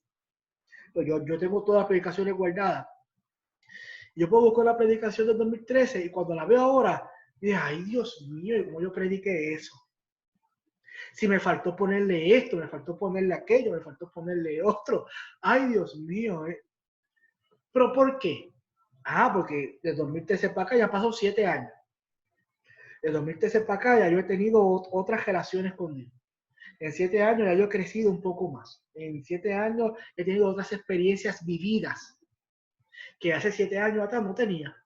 pues yo tengo todas las predicaciones guardadas. Yo puedo buscar la predicación del 2013 y cuando la veo ahora, digo, ay Dios mío, ¿cómo yo prediqué eso? Si me faltó ponerle esto, me faltó ponerle aquello, me faltó ponerle otro. Ay Dios mío. ¿Pero por qué? Porque de 2013 para acá ya pasó 7 años. De 2013 para acá ya yo he tenido otras relaciones con Dios. En 7 años ya yo he crecido un poco más. En 7 años he tenido otras experiencias vividas que hace 7 años atrás no tenía.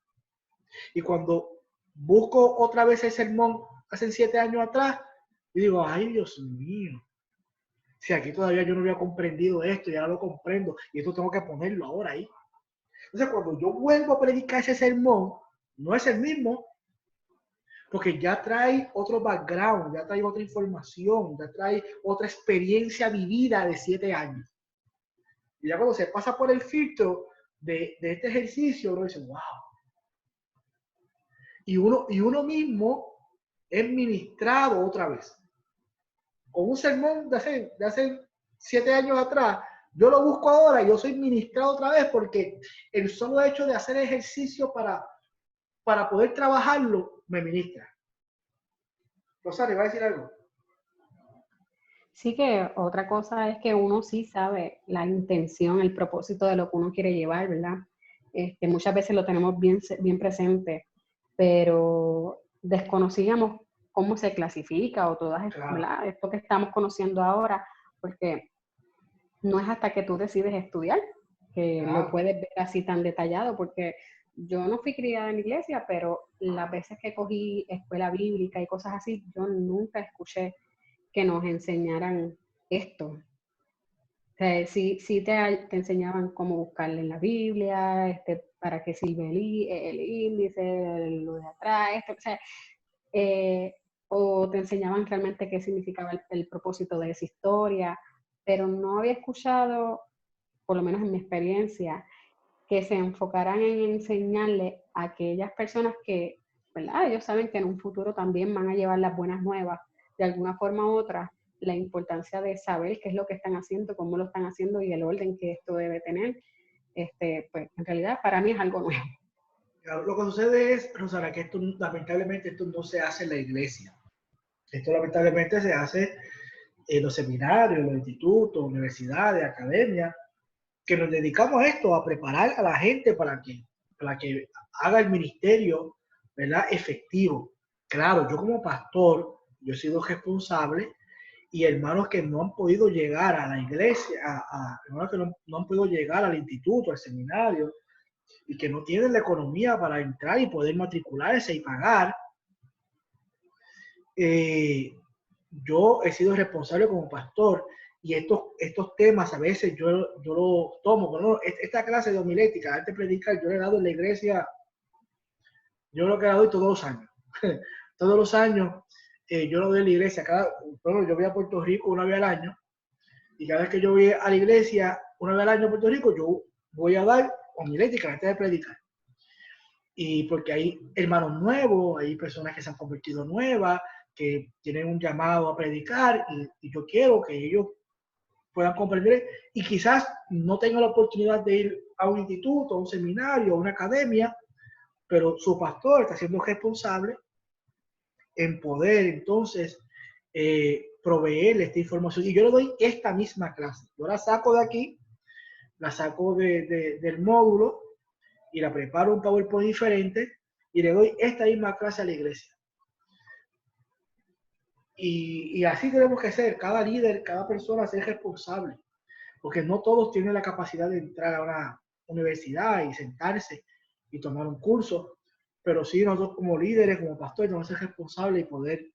Y cuando busco otra vez el sermón hace 7 años atrás, y digo, ay Dios mío, si aquí todavía yo no había comprendido esto, ya lo comprendo, y esto tengo que ponerlo ahora ahí. Entonces cuando yo vuelvo a predicar ese sermón, no es el mismo, porque ya trae otro background, ya trae otra información, ya trae otra experiencia vivida de 7 años. Y ya cuando se pasa por el filtro de este ejercicio, uno dice, wow. Y uno mismo es ministrado otra vez. Con un sermón de hace 7 años atrás, yo lo busco ahora y yo soy ministrado otra vez porque el solo hecho de hacer ejercicio para poder trabajarlo me ministra. Rosario, ¿va a decir algo? Sí, que otra cosa es que uno sí sabe la intención, el propósito de lo que uno quiere llevar, ¿verdad? Muchas veces lo tenemos bien presente, pero desconocíamos cómo se clasifica o todas estas, ¿verdad? Esto que estamos conociendo ahora, porque no es hasta que tú decides estudiar que lo puedes ver así tan detallado, porque yo no fui criada en la iglesia, pero las veces que cogí escuela bíblica y cosas así, yo nunca escuché que nos enseñaran esto. O sea, sí te enseñaban cómo buscarle en la Biblia, para qué sirve el índice, lo de atrás, o sea, o te enseñaban realmente qué significaba el propósito de esa historia, pero no había escuchado, por lo menos en mi experiencia, que se enfocaran en enseñarle a aquellas personas que, ¿verdad? Ellos saben que en un futuro también van a llevar las buenas nuevas, de alguna forma u otra, la importancia de saber qué es lo que están haciendo, cómo lo están haciendo y el orden que esto debe tener, pues en realidad para mí es algo nuevo. Lo que sucede es, Rosana, que lamentablemente esto no se hace en la iglesia. Esto lamentablemente se hace en los seminarios, en los institutos, universidades, academias, que nos dedicamos a esto, a preparar a la gente para que haga el ministerio, ¿verdad?, efectivo. Claro, yo como pastor, yo he sido responsable y hermanos que no han podido llegar a la iglesia, hermanos que no han podido llegar al instituto, al seminario, y que no tienen la economía para entrar y poder matricularse y pagar. Yo he sido responsable como pastor y estos temas a veces yo los tomo. Bueno, esta clase de homilética, arte predicar, yo le he dado en la iglesia, yo lo que le doy todos los años. Todos los años yo lo doy en la iglesia. Yo voy a Puerto Rico una vez al año y cada vez que yo voy a la iglesia una vez al año a Puerto Rico, yo voy a dar homilética antes de predicar. Y porque hay hermanos nuevos, hay personas que se han convertido nuevas, que tienen un llamado a predicar y yo quiero que ellos puedan comprender y quizás no tengan la oportunidad de ir a un instituto, a un seminario, a una academia, pero su pastor está siendo responsable en poder entonces proveerle esta información. Y yo le doy esta misma clase. Yo la saco de aquí, la saco del módulo y la preparo un PowerPoint diferente y le doy esta misma clase a la iglesia. Y así tenemos que ser, cada líder, cada persona ser responsable, porque no todos tienen la capacidad de entrar a una universidad y sentarse y tomar un curso, pero sí nosotros como líderes, como pastores, tenemos que ser responsables y poder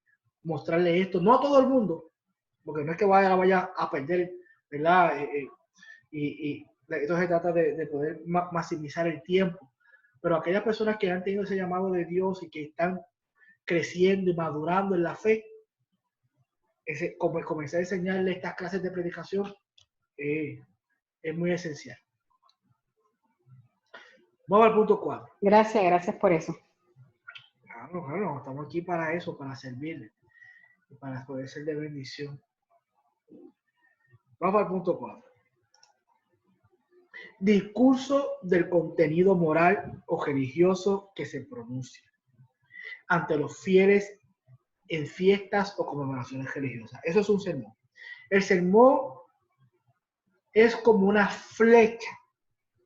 mostrarle esto, no a todo el mundo, porque no es que vaya a perder, ¿verdad? Y esto se trata de poder maximizar el tiempo, pero aquellas personas que han tenido ese llamado de Dios y que están creciendo y madurando en la fe, como comencé a enseñarle estas clases de predicación, es muy esencial. Vamos al punto 4. Gracias por eso. Claro, estamos aquí para eso, para servirle, para poder ser de bendición. Vamos al punto 4. Discurso del contenido moral o religioso que se pronuncia ante los fieles en fiestas o conmemoraciones religiosas. Eso es un sermón. El sermón es como una flecha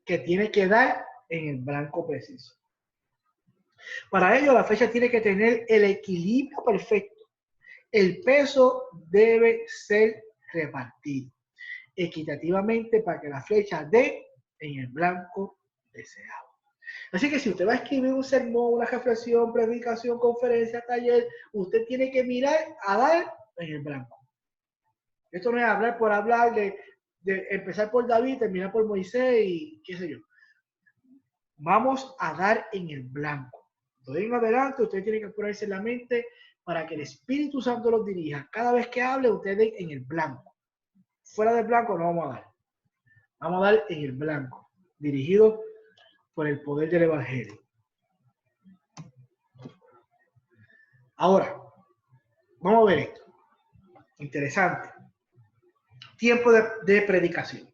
que tiene que dar en el blanco preciso. Para ello, la flecha tiene que tener el equilibrio perfecto. El peso debe ser repartido equitativamente para que la flecha dé en el blanco deseado. Así que si usted va a escribir un sermón, una reflexión, predicación, conferencia, taller, usted tiene que mirar a dar en el blanco. Esto no es hablar por hablar, de empezar por David, terminar por Moisés y qué sé yo. Vamos a dar en el blanco. De ahí en adelante, ustedes tienen que ponerse en la mente para que el Espíritu Santo los dirija. Cada vez que hable, ustedes en el blanco. Fuera del blanco no vamos a dar. Vamos a dar en el blanco, dirigido por el poder del Evangelio. Ahora, vamos a ver esto. Interesante. Tiempo de predicación.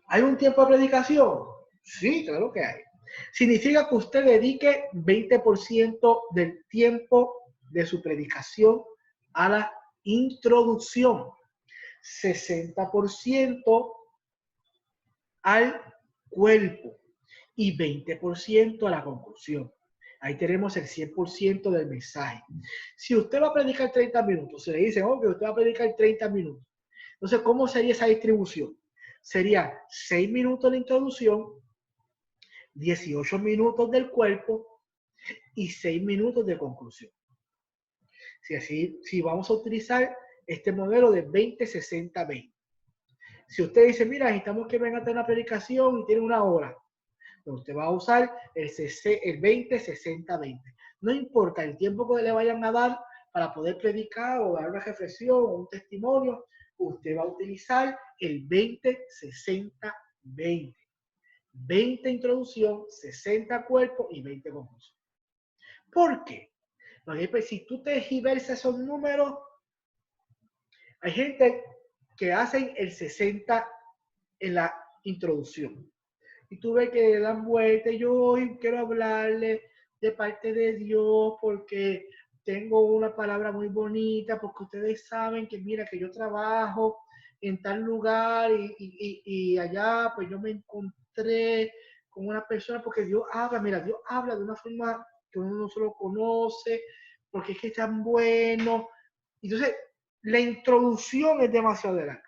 ¿Hay un tiempo de predicación? Sí, claro que hay. Significa que usted dedique 20% del tiempo de su predicación a la introducción, 60% al cuerpo y 20% a la conclusión. Ahí tenemos el 100% del mensaje. Si usted va a predicar 30 minutos, se le dice, que usted va a predicar 30 minutos. Entonces, ¿cómo sería esa distribución? Sería 6 minutos de introducción, 18 minutos del cuerpo y 6 minutos de conclusión. Si vamos a utilizar este modelo de 20-60-20. Si usted dice, mira, necesitamos que venga a tener una predicación y tiene 1 hora, pues usted va a usar el 20-60-20. No importa el tiempo que le vayan a dar para poder predicar o dar una reflexión o un testimonio, usted va a utilizar el 20-60-20. 20 introducción, 60 cuerpo y 20 conclusión. ¿Por qué? Porque si tú te giversas esos números, hay gente que hacen el 60 en la introducción. Y tú ves que dan vuelta. Yo hoy quiero hablarle de parte de Dios porque tengo una palabra muy bonita, porque ustedes saben que mira que yo trabajo en tal lugar y allá pues yo me encontré con una persona porque Dios habla, mira, Dios habla de una forma que uno no se lo conoce, porque es que es tan bueno. Entonces, la introducción es demasiado larga.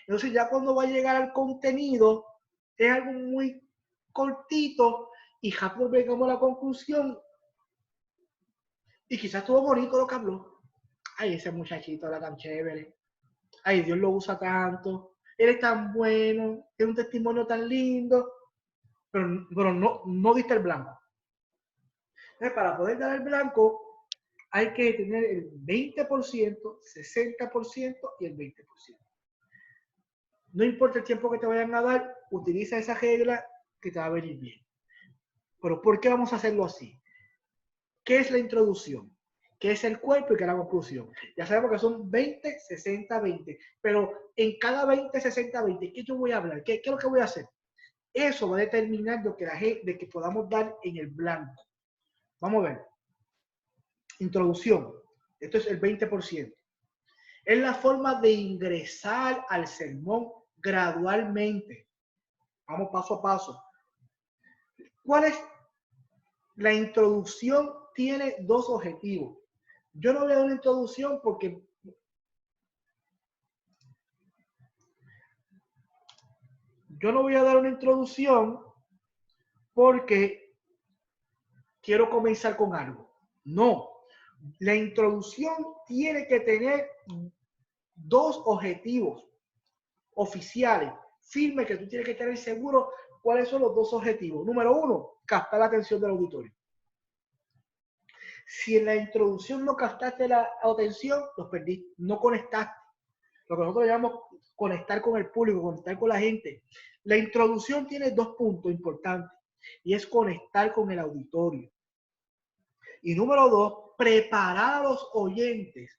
Entonces, ya cuando va a llegar al contenido, es algo muy cortito y rápido llegamos a la conclusión. Y quizás estuvo bonito lo que habló. Ay, ese muchachito era tan chévere. Ay, Dios lo usa tanto. Él es tan bueno. Tiene un testimonio tan lindo. Pero no diste el blanco. Entonces, para poder dar el blanco, hay que tener el 20%, 60% y el 20%. No importa el tiempo que te vayan a dar, utiliza esa regla que te va a venir bien. Pero ¿por qué vamos a hacerlo así? ¿Qué es la introducción? ¿Qué es el cuerpo y qué es la conclusión? Ya sabemos que son 20, 60, 20. Pero en cada 20, 60, 20, ¿qué yo voy a hablar? ¿Qué es lo que voy a hacer? Eso va a determinar lo que de que podamos dar en el blanco. Vamos a ver. Introducción. Esto es el 20%. Es la forma de ingresar al sermón gradualmente. Vamos paso a paso. ¿Cuál es? La introducción tiene 2 objetivos. Yo no voy a dar una introducción porque quiero comenzar con algo. No. La introducción tiene que tener 2 objetivos oficiales, firmes, que tú tienes que tener seguro cuáles son los 2 objetivos. Número 1, captar la atención del auditorio. Si en la introducción no captaste la atención, los perdiste, no conectaste. Lo que nosotros llamamos conectar con el público, conectar con la gente. La introducción tiene 2 puntos importantes y es conectar con el auditorio. Y número 2, preparar a los oyentes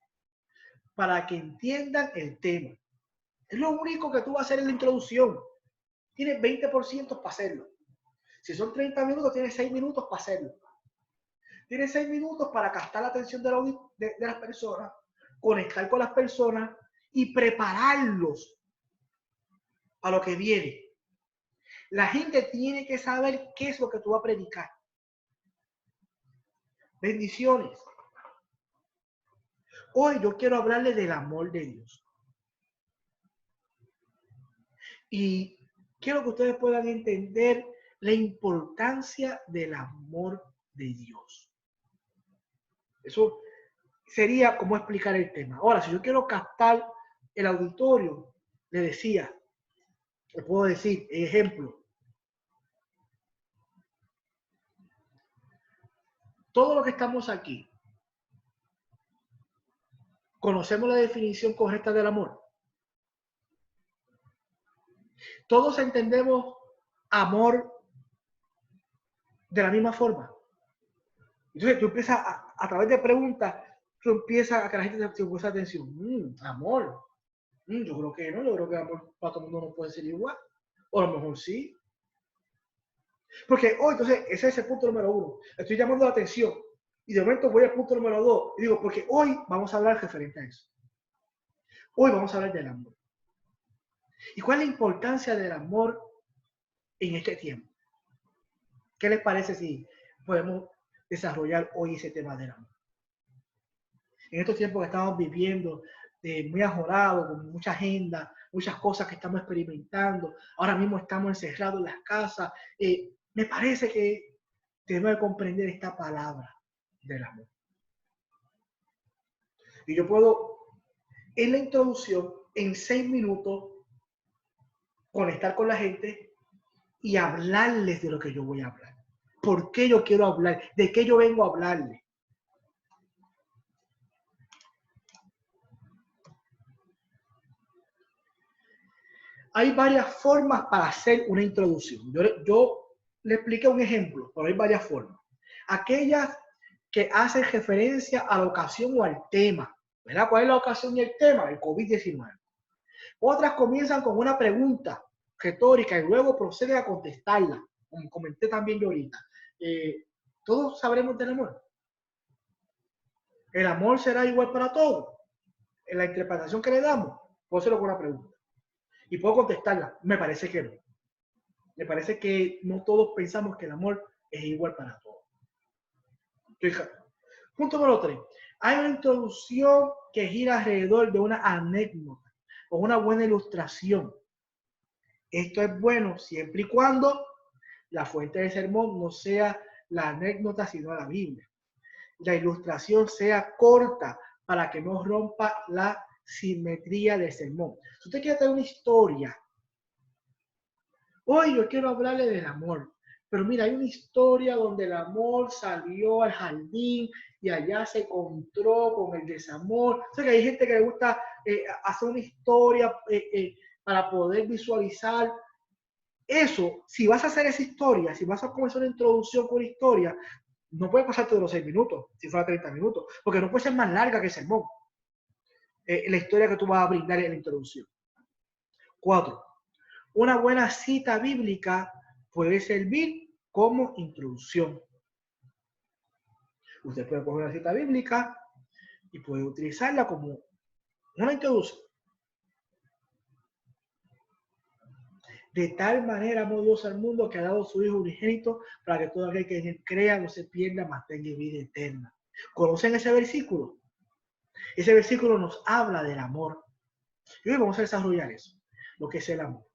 para que entiendan el tema. Es lo único que tú vas a hacer en la introducción. Tienes 20% para hacerlo. Si son 30 minutos, tienes 6 minutos para hacerlo. Tienes 6 minutos para captar la atención de las personas, conectar con las personas y prepararlos a lo que viene. La gente tiene que saber qué es lo que tú vas a predicar. Bendiciones. Hoy yo quiero hablarles del amor de Dios. Y quiero que ustedes puedan entender la importancia del amor de Dios. Eso sería como explicar el tema. Ahora, si yo quiero captar el auditorio, le puedo decir, ejemplo, Todo lo que estamos aquí, ¿conocemos la definición correcta del amor? Todos entendemos amor de la misma forma. Entonces tú empiezas a través de preguntas, tú empiezas a que la gente te preste atención. Amor. Yo creo que no, yo creo que amor para todo el mundo no puede ser igual. O a lo mejor sí. Porque hoy, entonces, ese es el punto número 1. Estoy llamando la atención. Y de momento voy al punto número 2. Y digo, porque hoy vamos a hablar referente a eso. Hoy vamos a hablar del amor. ¿Y cuál es la importancia del amor en este tiempo? ¿Qué les parece si podemos desarrollar hoy ese tema del amor? En estos tiempos que estamos viviendo, muy ajorados, con mucha agenda, muchas cosas que estamos experimentando, ahora mismo estamos encerrados en las casas, me parece que tenemos que comprender esta palabra del amor. Y yo puedo, en la introducción, en 6 minutos, conectar con la gente y hablarles de lo que yo voy a hablar. ¿Por qué yo quiero hablar? ¿De qué yo vengo a hablarles? Hay varias formas para hacer una introducción. Yo le expliqué un ejemplo, pero hay varias formas. Aquellas que hacen referencia a la ocasión o al tema. ¿Verdad? ¿Cuál es la ocasión y el tema? El COVID-19. Otras comienzan con una pregunta retórica y luego proceden a contestarla, como comenté también yo ahorita. Todos sabremos del amor. ¿El amor será igual para todos? En la interpretación que le damos, puedo hacerlo con una pregunta. Y puedo contestarla. Me parece que no. Me parece que no todos pensamos que el amor es igual para todos. Punto número 3. Hay una introducción que gira alrededor de una anécdota o una buena ilustración. Esto es bueno siempre y cuando la fuente del sermón no sea la anécdota, sino la Biblia. La ilustración sea corta para que no rompa la simetría del sermón. Si usted quiere tener una historia, hoy yo quiero hablarle del amor, pero mira, hay una historia donde el amor salió al jardín y allá se encontró con el desamor. O sea que hay gente que le gusta hacer una historia para poder visualizar eso. Si vas a hacer esa historia, si vas a comenzar una introducción con una historia, no puede pasarte de los 6 minutos, si fuera 30 minutos, porque no puede ser más larga que el sermón. La historia que tú vas a brindar en la introducción. 4. Una buena cita bíblica puede servir como introducción. Usted puede coger una cita bíblica y puede utilizarla como una introducción. De tal manera amó Dios al mundo que ha dado su Hijo unigénito para que todo aquel que en él crea no se pierda, mas tenga vida eterna. ¿Conocen ese versículo? Ese versículo nos habla del amor. Y hoy vamos a desarrollar eso, lo que es el amor.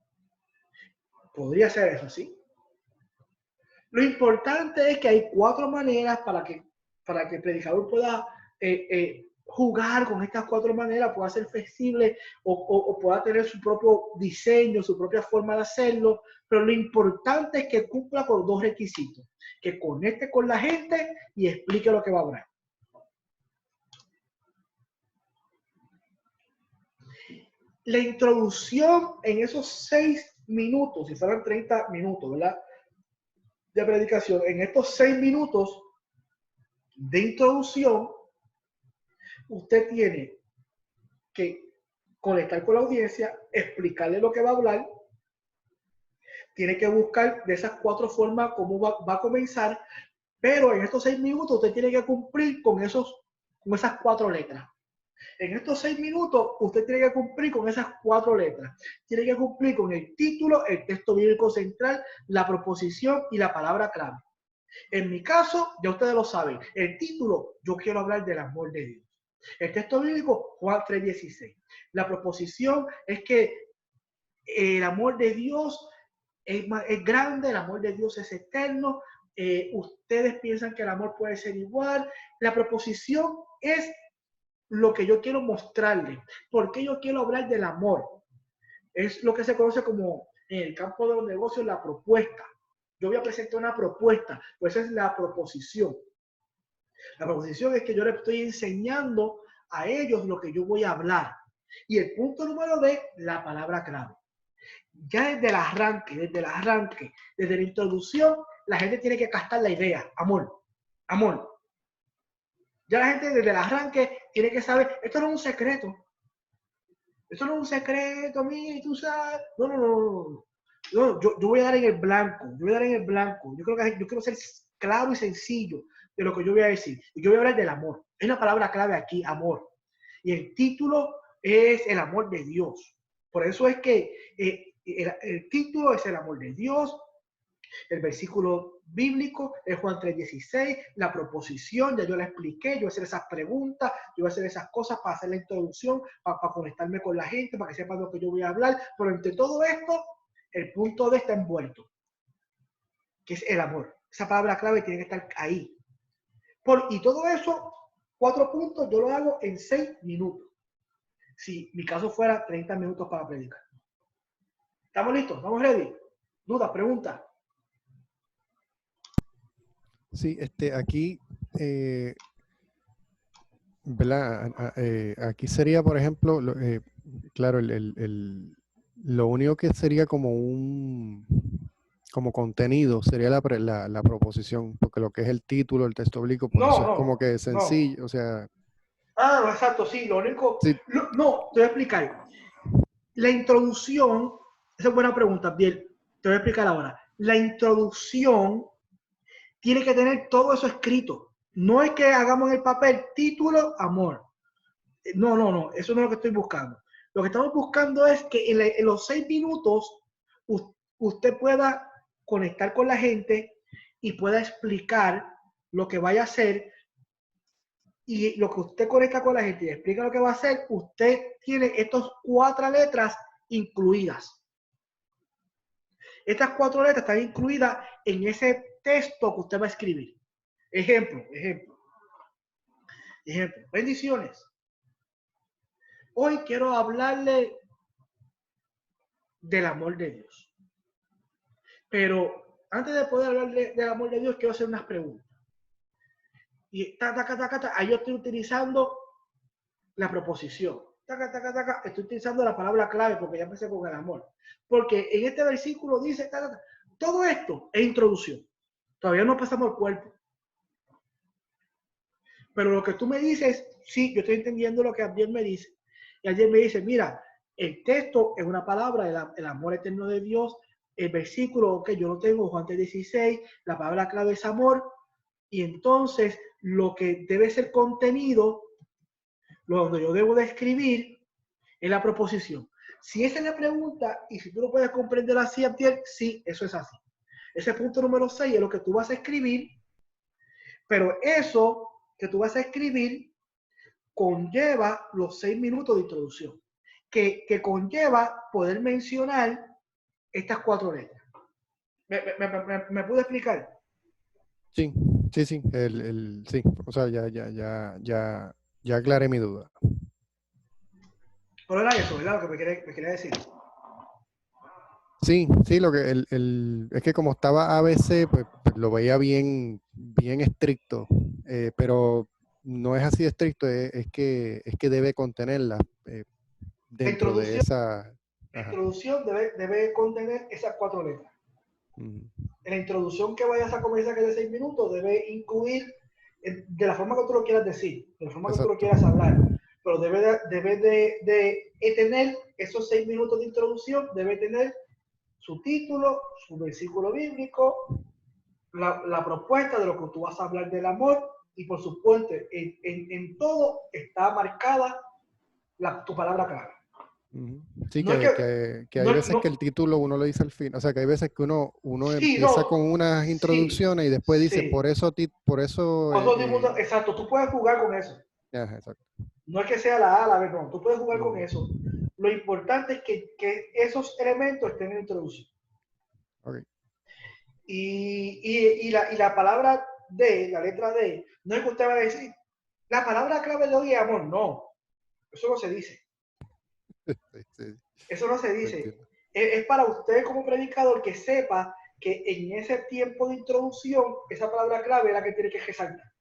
¿Podría ser eso así? Lo importante es que hay 4 maneras para que el predicador pueda jugar con estas 4 maneras, pueda ser flexible o pueda tener su propio diseño, su propia forma de hacerlo, pero lo importante es que cumpla con 2 requisitos, que conecte con la gente y explique lo que va a hablar. La introducción en esos 6 minutos, si fueran 30 minutos, ¿verdad? De predicación, en estos 6 minutos de introducción, usted tiene que conectar con la audiencia, explicarle lo que va a hablar, tiene que buscar de esas 4 formas cómo va a comenzar, pero en estos 6 minutos usted tiene que cumplir con esas 4 letras. En estos 6 minutos usted tiene que cumplir con esas 4 letras. Tiene que cumplir con el título, el texto bíblico central, la proposición y la palabra clave. En mi caso, ya ustedes lo saben, el título, yo quiero hablar del amor de Dios. El texto bíblico, Juan 3:16. La proposición es que el amor de Dios es grande, el amor de Dios es eterno. Ustedes piensan que el amor puede ser igual. La proposición es lo que yo quiero mostrarles. ¿Por qué yo quiero hablar del amor? Es lo que se conoce como en el campo de los negocios la propuesta. Yo voy a presentar una propuesta, pues esa es la proposición. La proposición es que yo le estoy enseñando a ellos lo que yo voy a hablar. Y el punto número D, la palabra clave. Ya desde el arranque, desde la introducción, la gente tiene que captar la idea. Amor, amor. Ya la gente desde el arranque tiene que saber, esto no es un secreto. Esto no es un secreto, mí, tú sabes. No, no, no, no. Yo voy a dar en el blanco. Yo voy a dar en el blanco. Yo quiero ser claro y sencillo de lo que yo voy a decir. Y yo voy a hablar del amor. Hay una palabra clave aquí, amor. Y el título es el amor de Dios. Por eso es que el título es el amor de Dios. El versículo bíblico es Juan 3:16, la proposición, ya yo la expliqué, yo voy a hacer esas preguntas, yo voy a hacer esas cosas para hacer la introducción, para conectarme con la gente, para que sepan lo que yo voy a hablar, pero entre todo esto, el punto D está envuelto, que es el amor. Esa palabra clave tiene que estar ahí. Y todo eso, 4 puntos, yo lo hago en 6 minutos. Si mi caso fuera 30 minutos para predicar. ¿Estamos listos? ¿Estamos ready? ¿Dudas? ¿Preguntas? Sí, aquí, ¿verdad? Aquí sería, por ejemplo, claro, lo único que sería como contenido sería la proposición, porque lo que es el título, el texto bíblico, pues eso es como que sencillo, o sea... Ah, no, exacto, sí, lo único... Sí. No, te voy a explicar. La introducción, esa es buena pregunta, bien, te voy a explicar ahora. La introducción tiene que tener todo eso escrito. No es que hagamos en el papel título, amor. No, no, no, eso no es lo que estoy buscando. Lo que estamos buscando es que en los 6 minutos usted pueda conectar con la gente y pueda explicar lo que vaya a hacer. Y lo que usted conecta con la gente y explica lo que va a hacer, usted tiene estas 4 letras incluidas. Estas 4 letras están incluidas en ese texto que usted va a escribir. Ejemplo. Bendiciones. Hoy quiero hablarle del amor de Dios. Pero antes de poder hablarle del amor de Dios, quiero hacer unas preguntas. Y ahí yo estoy utilizando la proposición. Estoy utilizando la palabra clave porque ya empecé con el amor. Porque en este versículo dice, todo esto es introducción. Todavía no pasamos el cuerpo. Pero lo que tú me dices, sí, yo estoy entendiendo lo que Abdiel me dice. Y Abdiel me dice, mira, el texto es una palabra, el amor eterno de Dios. El versículo que yo lo tengo, Juan 3:16, la palabra clave es amor. Y entonces, lo que debe ser contenido, lo que yo debo de escribir, es la proposición. Si esa es la pregunta, y si tú lo puedes comprender así, Abdiel, sí, eso es así. Ese punto número 6 es lo que tú vas a escribir, pero eso que tú vas a escribir conlleva los 6 minutos de introducción, que conlleva poder mencionar estas 4 letras. ¿Me puedo explicar? Sí. Sí, o sea, ya aclaré mi duda. Pero era eso, ¿verdad? Lo que me quería decir. Sí, lo que es que como estaba ABC, pues lo veía bien estricto, pero no es así de estricto, es que debe contenerla dentro de esa... La introducción debe contener esas 4 letras. Uh-huh. En la introducción que vayas a comenzar, que es de 6 minutos, debe incluir, de la forma que tú lo quieras decir, de la forma que tú lo quieras hablar, pero debe de tener esos 6 minutos de introducción, debe tener su título, su versículo bíblico, la propuesta de lo que tú vas a hablar del amor, y por supuesto, en todo está marcada tu palabra clave. Sí, no que hay veces que el título uno lo dice al fin, o sea que hay veces que uno sí, empieza con unas introducciones y después dice, por eso exacto, tú puedes jugar con eso. Exacto. No es que sea la A, la B, no, tú puedes jugar con eso. Lo importante es que esos elementos estén en la introducción. Okay. Y la palabra D, la letra D, no es que usted va a decir, la palabra clave de hoy es amor, no, eso no se dice. Sí. Eso no se dice. Es para usted como predicador que sepa que en ese tiempo de introducción, esa palabra clave es la que tiene que resaltar.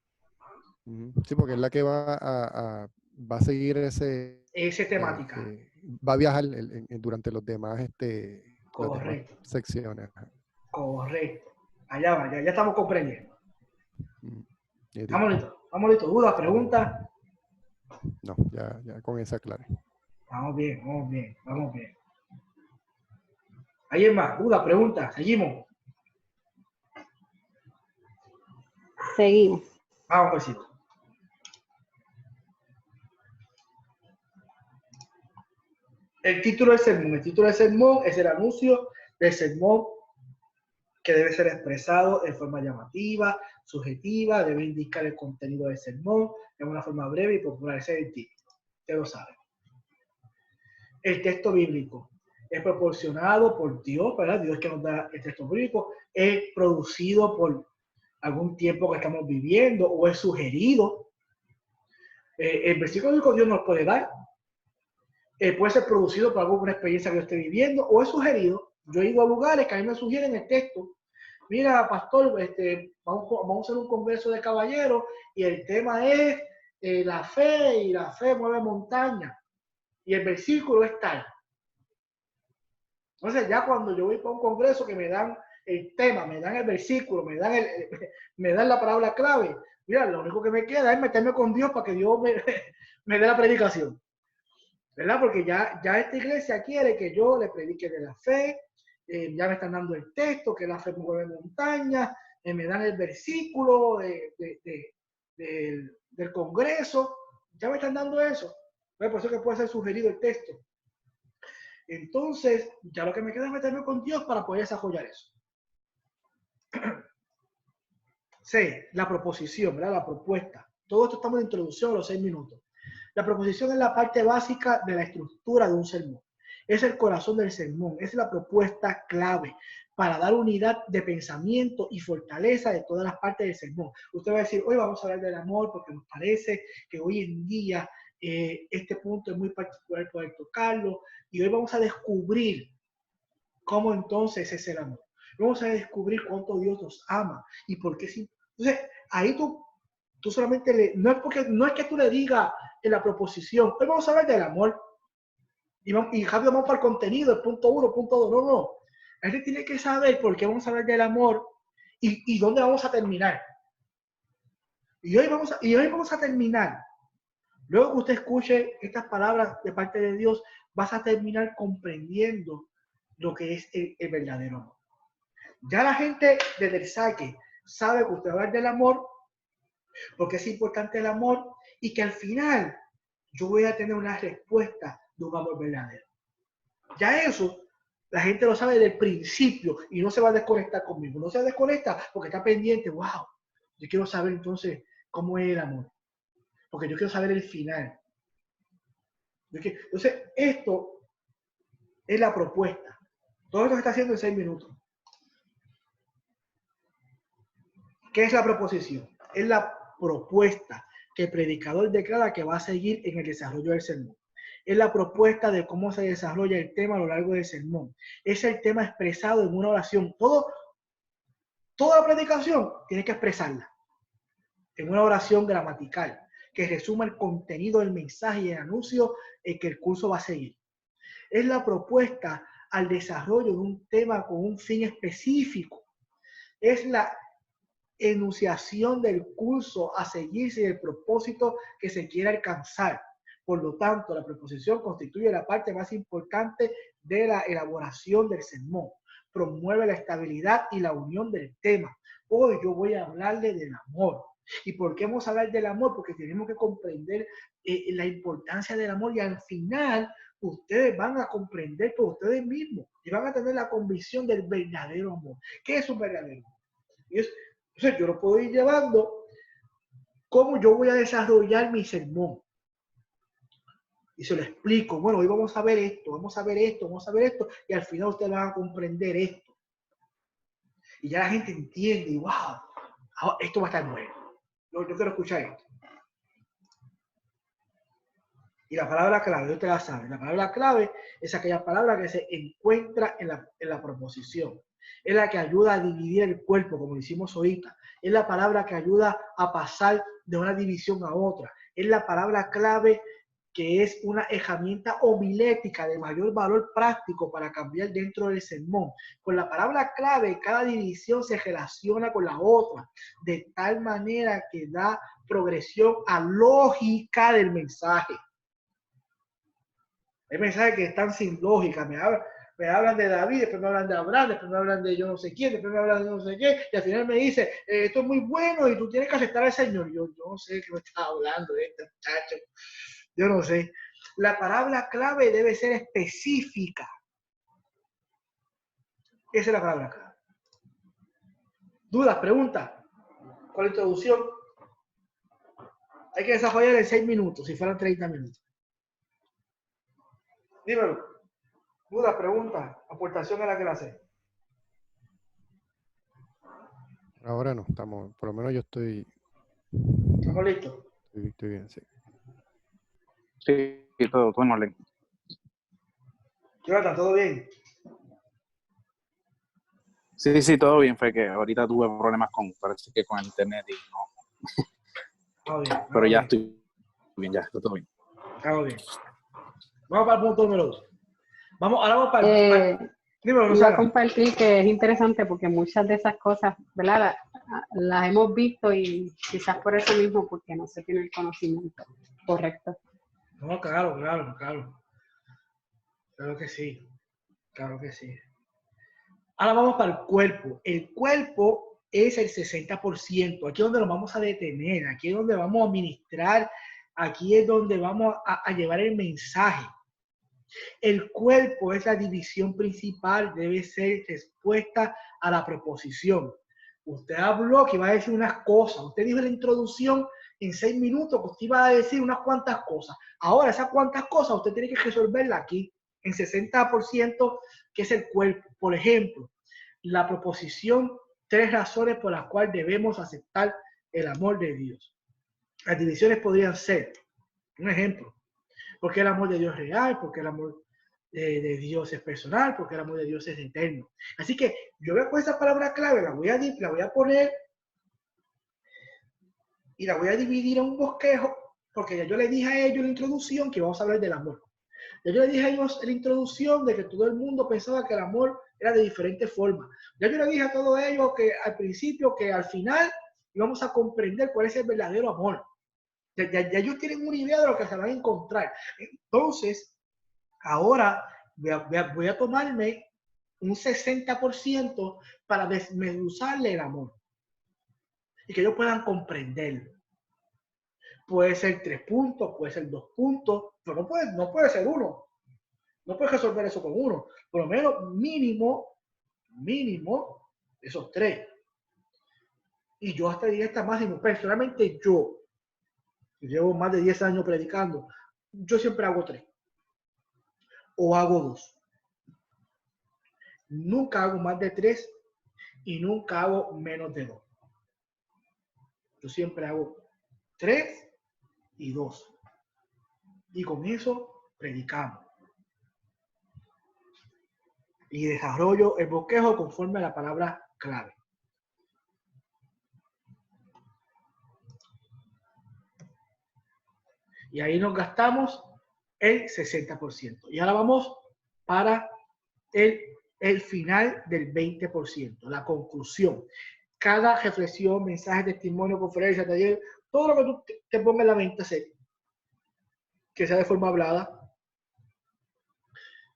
Sí, porque es la que va a seguir esa temática. va a viajar durante las demás Correcto. secciones. Ajá. Correcto. Allá va, ya estamos comprendiendo. Nítido. Estamos listos. ¿Dudas, preguntas? No, ya con esa clara. Vamos bien. ¿Alguien más? ¿Dudas, preguntas? Seguimos. Seguimos. Vamos, besito. El título del sermón. El título del sermón es el anuncio del sermón que debe ser expresado en forma llamativa, subjetiva, debe indicar el contenido del sermón en una forma breve y popular. Ese es el título. Usted lo sabe. El texto bíblico es proporcionado por Dios, ¿verdad? Dios es que nos da el texto bíblico, es producido por algún tiempo que estamos viviendo o es sugerido. El versículo bíblico Dios nos puede dar. Puede ser producido por alguna experiencia que yo esté viviendo o es sugerido. Yo he ido a lugares que a mí me sugieren el texto. Mira, pastor, vamos a hacer un congreso de caballeros y el tema es la fe y la fe mueve montaña. Y el versículo es tal. Entonces ya cuando yo voy para un congreso que me dan el tema, me dan el versículo, me dan la palabra clave, mira, lo único que me queda es meterme con Dios para que Dios me dé la predicación. ¿Verdad? Porque ya esta iglesia quiere que yo le predique de la fe, ya me están dando el texto, que la fe mueve montañas, me dan el versículo del congreso, ya me están dando eso. Por eso que puede ser sugerido el texto. Entonces, ya lo que me queda es meterme con Dios para poder desarrollar eso. 6. La proposición, ¿verdad? La propuesta. Todo esto estamos en introducción a los 6 minutos. La proposición es la parte básica de la estructura de un sermón. Es el corazón del sermón, es la propuesta clave para dar unidad de pensamiento y fortaleza de todas las partes del sermón. Usted va a decir, hoy vamos a hablar del amor porque nos parece que hoy en día este punto es muy particular poder tocarlo y hoy vamos a descubrir cómo entonces es el amor. Vamos a descubrir cuánto Dios nos ama y por qué sí. Entonces, ahí tú solamente no es que tú le digas en la proposición, hoy vamos a hablar del amor y rápido vamos para el contenido, el punto 1, punto 2, no. La gente tiene que saber por qué vamos a hablar del amor y dónde vamos a terminar. Y hoy vamos a terminar. Luego que usted escuche estas palabras de parte de Dios, vas a terminar comprendiendo lo que es el verdadero amor. Ya la gente desde el saque sabe que usted va a hablar del amor, porque es importante el amor y que al final yo voy a tener una respuesta de un amor verdadero. Ya eso, la gente lo sabe desde el principio y no se va a desconectar conmigo. No se desconecta porque está pendiente. Wow, yo quiero saber entonces cómo es el amor. Porque yo quiero saber el final. Entonces, esto es la propuesta. Todo esto se está haciendo en 6 minutos. ¿Qué es la proposición? Es la propuesta que el predicador declara que va a seguir en el desarrollo del sermón. Es la propuesta de cómo se desarrolla el tema a lo largo del sermón. Es el tema expresado en una oración. Toda la predicación tiene que expresarla en una oración gramatical que resuma el contenido del mensaje y el anuncio que el curso va a seguir. Es la propuesta al desarrollo de un tema con un fin específico. Es la enunciación del curso a seguirse y el propósito que se quiere alcanzar. Por lo tanto, la proposición constituye la parte más importante de la elaboración del sermón. Promueve la estabilidad y la unión del tema. Hoy yo voy a hablarle del amor. ¿Y por qué vamos a hablar del amor? Porque tenemos que comprender la importancia del amor y al final ustedes van a comprender por ustedes mismos y van a tener la convicción del verdadero amor. ¿Qué es un verdadero amor? Entonces yo lo puedo ir llevando cómo yo voy a desarrollar mi sermón. Y se lo explico. Bueno, hoy vamos a ver esto, vamos a ver esto, vamos a ver esto. Y al final ustedes van a comprender esto. Y ya la gente entiende y wow, esto va a estar bueno. Yo quiero escuchar esto. Y la palabra clave, usted la sabe, la palabra clave es aquella palabra que se encuentra en la proposición. Es la que ayuda a dividir el cuerpo, como lo hicimos ahorita. Es la palabra que ayuda a pasar de una división a otra. Es la palabra clave que es una herramienta homilética de mayor valor práctico para cambiar dentro del sermón. Con la palabra clave, cada división se relaciona con la otra, de tal manera que da progresión a lógica del mensaje. Hay mensajes que están sin lógica, me hablan de David, después me hablan de Abraham, después me hablan de yo no sé quién, después me hablan de no sé qué, y al final me dice, esto es muy bueno y tú tienes que aceptar al Señor. Yo no sé qué me está hablando de este muchacho. Yo no sé. La palabra clave debe ser específica. Esa es la palabra clave. ¿Dudas? ¿Preguntas? Con la introducción. Hay que desarrollar en 6 minutos, si fueran 30 minutos. Dímelo. ¿Dudas? ¿Preguntas? ¿Aportación a la clase? Ahora no, estamos, por lo menos yo estoy ¿Estamos listos? Estoy bien, sí. Sí, todo en orden. Jonathan, ¿todo bien? Sí, todo bien. Fue que ahorita tuve problemas parece que con el internet y no. Todo bien. Pero ya estoy bien, ya, está todo bien. Todo bien. Vamos para el punto número 2. Ahora vamos para dímelo, iba a Rosana. compartir que es interesante porque muchas de esas cosas, ¿verdad? Las hemos visto y quizás por eso mismo, porque no se tiene el conocimiento correcto. No, claro. Claro que sí. Claro que sí. Ahora vamos para el cuerpo. El cuerpo es el 60%. Aquí es donde lo vamos a detener. Aquí es donde vamos a ministrar. Aquí es donde vamos a llevar el mensaje. El cuerpo es la división principal. Debe ser respuesta a la proposición. Usted habló que iba a decir unas cosas. Usted dijo en la introducción en 6 minutos que usted iba a decir unas cuantas cosas. Ahora, esas cuantas cosas usted tiene que resolverlas aquí en 60%, que es el cuerpo. Por ejemplo, la proposición, 3 razones por las cuales debemos aceptar el amor de Dios. Las divisiones podrían ser, un ejemplo, porque el amor de Dios es real, porque el amor de Dios es personal, porque el amor de Dios es eterno. Así que yo voy a poner esa palabra clave, la voy a poner y la voy a dividir en un bosquejo, porque ya yo le dije a ellos en la introducción que vamos a hablar del amor. Ya yo le dije a ellos en la introducción de que todo el mundo pensaba que el amor era de diferentes formas. Ya yo le dije a todos ellos que al principio, que al final íbamos a comprender cuál es el verdadero amor. Ya ellos tienen una idea de lo que se van a encontrar. Entonces, ahora voy a tomarme un 60% para desmenuzarle el amor y que ellos puedan comprenderlo. Puede ser 3 puntos, puede ser 2 puntos, pero no puede ser 1. No puedes resolver eso con 1. Por lo menos mínimo, esos 3. Y yo hasta diría hasta máximo. Personalmente yo, que llevo más de 10 años predicando, yo siempre hago 3. O hago 2. Nunca hago más de 3 y nunca hago menos de 2. Yo siempre hago 3 y 2. Y con eso predicamos. Y desarrollo el bosquejo conforme a la palabra clave. Y ahí nos gastamos el 60%. Y ahora vamos para el final del 20%, la conclusión. Cada reflexión, mensaje, testimonio, conferencia, taller, todo lo que tú te pongas en la mente hacer, que sea de forma hablada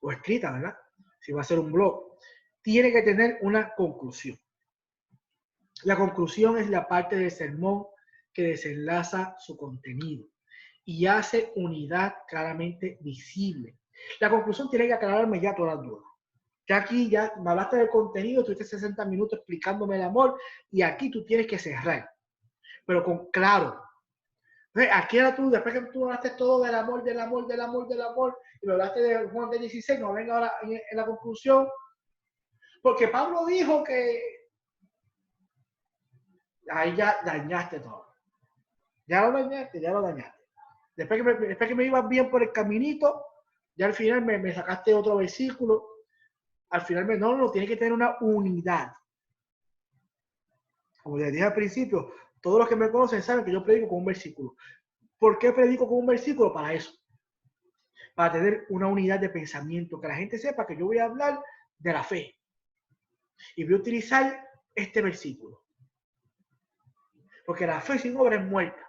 o escrita, ¿verdad? Si va a ser un blog, tiene que tener una conclusión. La conclusión es la parte del sermón que desenlaza su contenido y hace unidad claramente visible. La conclusión tiene que aclararme ya todas las dudas. Ya aquí ya me hablaste del contenido, tuviste 60 minutos explicándome el amor y aquí tú tienes que cerrar, pero con claro. Aquí era tú, después que tú hablaste todo del amor, y me hablaste de Juan de 16, no venga ahora en la conclusión, porque Pablo dijo que ahí ya dañaste todo. Ya lo dañaste. Después que me ibas bien por el caminito, ya al final me sacaste otro versículo. Al final no, tiene que tener una unidad. Como les dije al principio, todos los que me conocen saben que yo predico con un versículo. ¿Por qué predico con un versículo? Para eso. Para tener una unidad de pensamiento, que la gente sepa que yo voy a hablar de la fe. Y voy a utilizar este versículo. Porque la fe sin obra es muerta.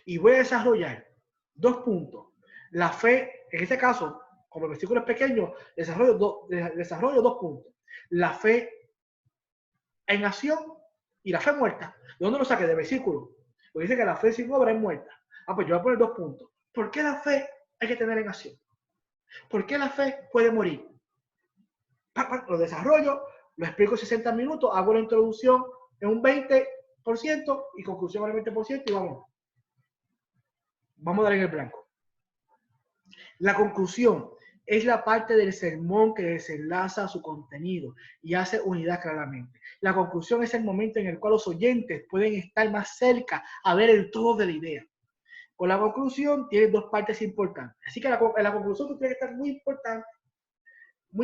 Y voy a desarrollar 2 puntos. La fe, en este caso, como el versículo es pequeño, desarrollo 2 puntos. La fe en acción y la fe muerta. ¿De dónde lo saqué? Del versículo. Porque dice que la fe sin obra es muerta. Pues yo voy a poner 2 puntos. ¿Por qué la fe hay que tener en acción? ¿Por qué la fe puede morir? Lo desarrollo, lo explico en 60 minutos, hago la introducción en un 20% y conclusión al 20% y vamos. Vamos a dar en el blanco. La conclusión es la parte del sermón que desenlaza su contenido y hace unidad claramente. La conclusión es el momento en el cual los oyentes pueden estar más cerca a ver el todo de la idea. Con la conclusión tiene 2 partes importantes. Así que en la conclusión tú tienes que estar muy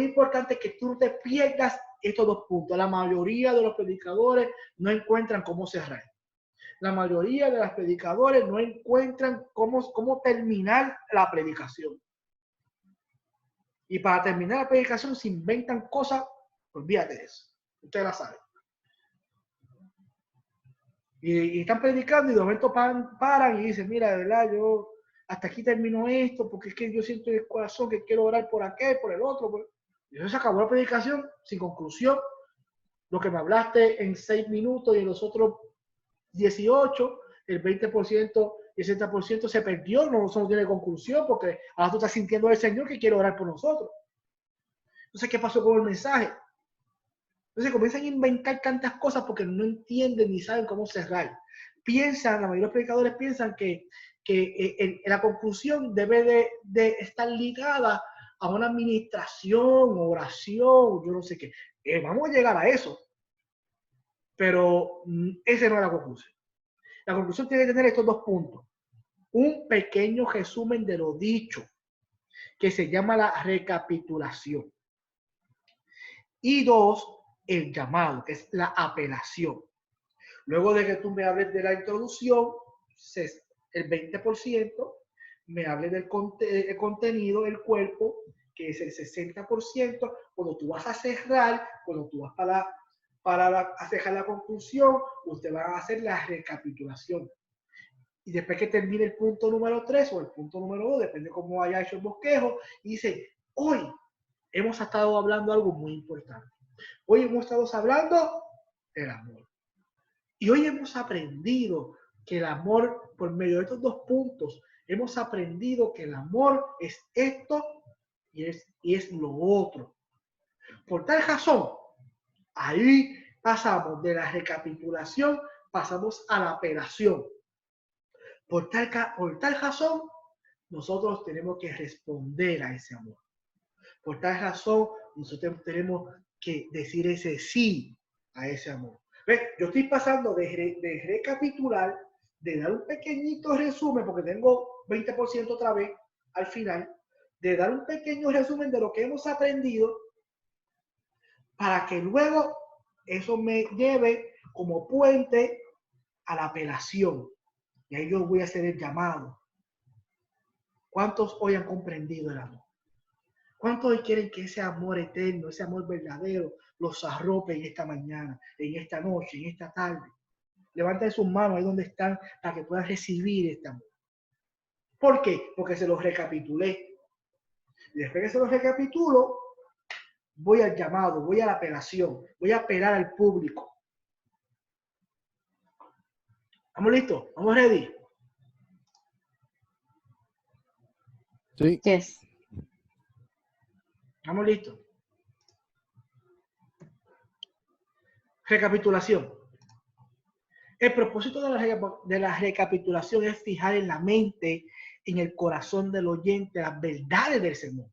importante que tú no te pierdas estos 2 puntos. La mayoría de los predicadores no encuentran cómo cerrar. La mayoría de los predicadores no encuentran cómo terminar la predicación. Y para terminar la predicación se inventan cosas, olvídate de eso. Ustedes la saben. Y están predicando y de momento paran y dicen, mira, de verdad, yo hasta aquí termino esto porque es que yo siento en el corazón que quiero orar por aquel, por el otro. Y eso se acabó la predicación sin conclusión. Lo que me hablaste en 6 minutos y en los otros 18, el 20% y el 60% se perdió, no tiene conclusión porque ahora tú estás sintiendo al Señor que quiere orar por nosotros. Entonces, ¿qué pasó con el mensaje? Entonces comienzan a inventar tantas cosas porque no entienden ni saben cómo cerrar. La mayoría de los predicadores piensan que la conclusión debe de estar ligada a una administración, oración, yo no sé qué. Vamos a llegar a eso. Pero esa no es la conclusión. La conclusión tiene que tener estos 2 puntos. Un pequeño resumen de lo dicho, que se llama la recapitulación. Y 2, el llamado, que es la apelación. Luego de que tú me hables de la introducción, el 20%, me hables del contenido, el cuerpo, que es el 60%, cuando tú vas a cerrar, cuando tú vas para cerrar la conclusión, usted va a hacer la recapitulación. Y después que termine el punto número 3 o el punto número 2, depende de cómo haya hecho el bosquejo, y dice, hoy hemos estado hablando de algo muy importante. Hoy hemos estado hablando del amor. Y hoy hemos aprendido que el amor, por medio de estos 2 puntos, hemos aprendido que el amor es esto y es lo otro. Por tal razón, ahí pasamos de la recapitulación, pasamos a la apelación. Por tal razón, nosotros tenemos que responder a ese amor. Por tal razón, nosotros tenemos que decir ese sí a ese amor. ¿Ves? Yo estoy pasando de recapitular, de dar un pequeñito resumen, porque tengo 20% otra vez al final, de dar un pequeño resumen de lo que hemos aprendido, para que luego eso me lleve como puente a la apelación. Y ahí yo voy a hacer el llamado. ¿Cuántos hoy han comprendido el amor? ¿Cuántos hoy quieren que ese amor eterno, ese amor verdadero, los arrope en esta mañana, en esta noche, en esta tarde? Levanten sus manos ahí donde están para que puedan recibir este amor. ¿Por qué? Porque se los recapitulé. Y después que se los recapitulo, voy al llamado, voy a la apelación, voy a apelar al público. ¿Estamos listos? ¿Estamos ready? Sí. Yes. ¿Estamos listos? Recapitulación. El propósito de la recapitulación es fijar en la mente, en el corazón del oyente, las verdades del sermón.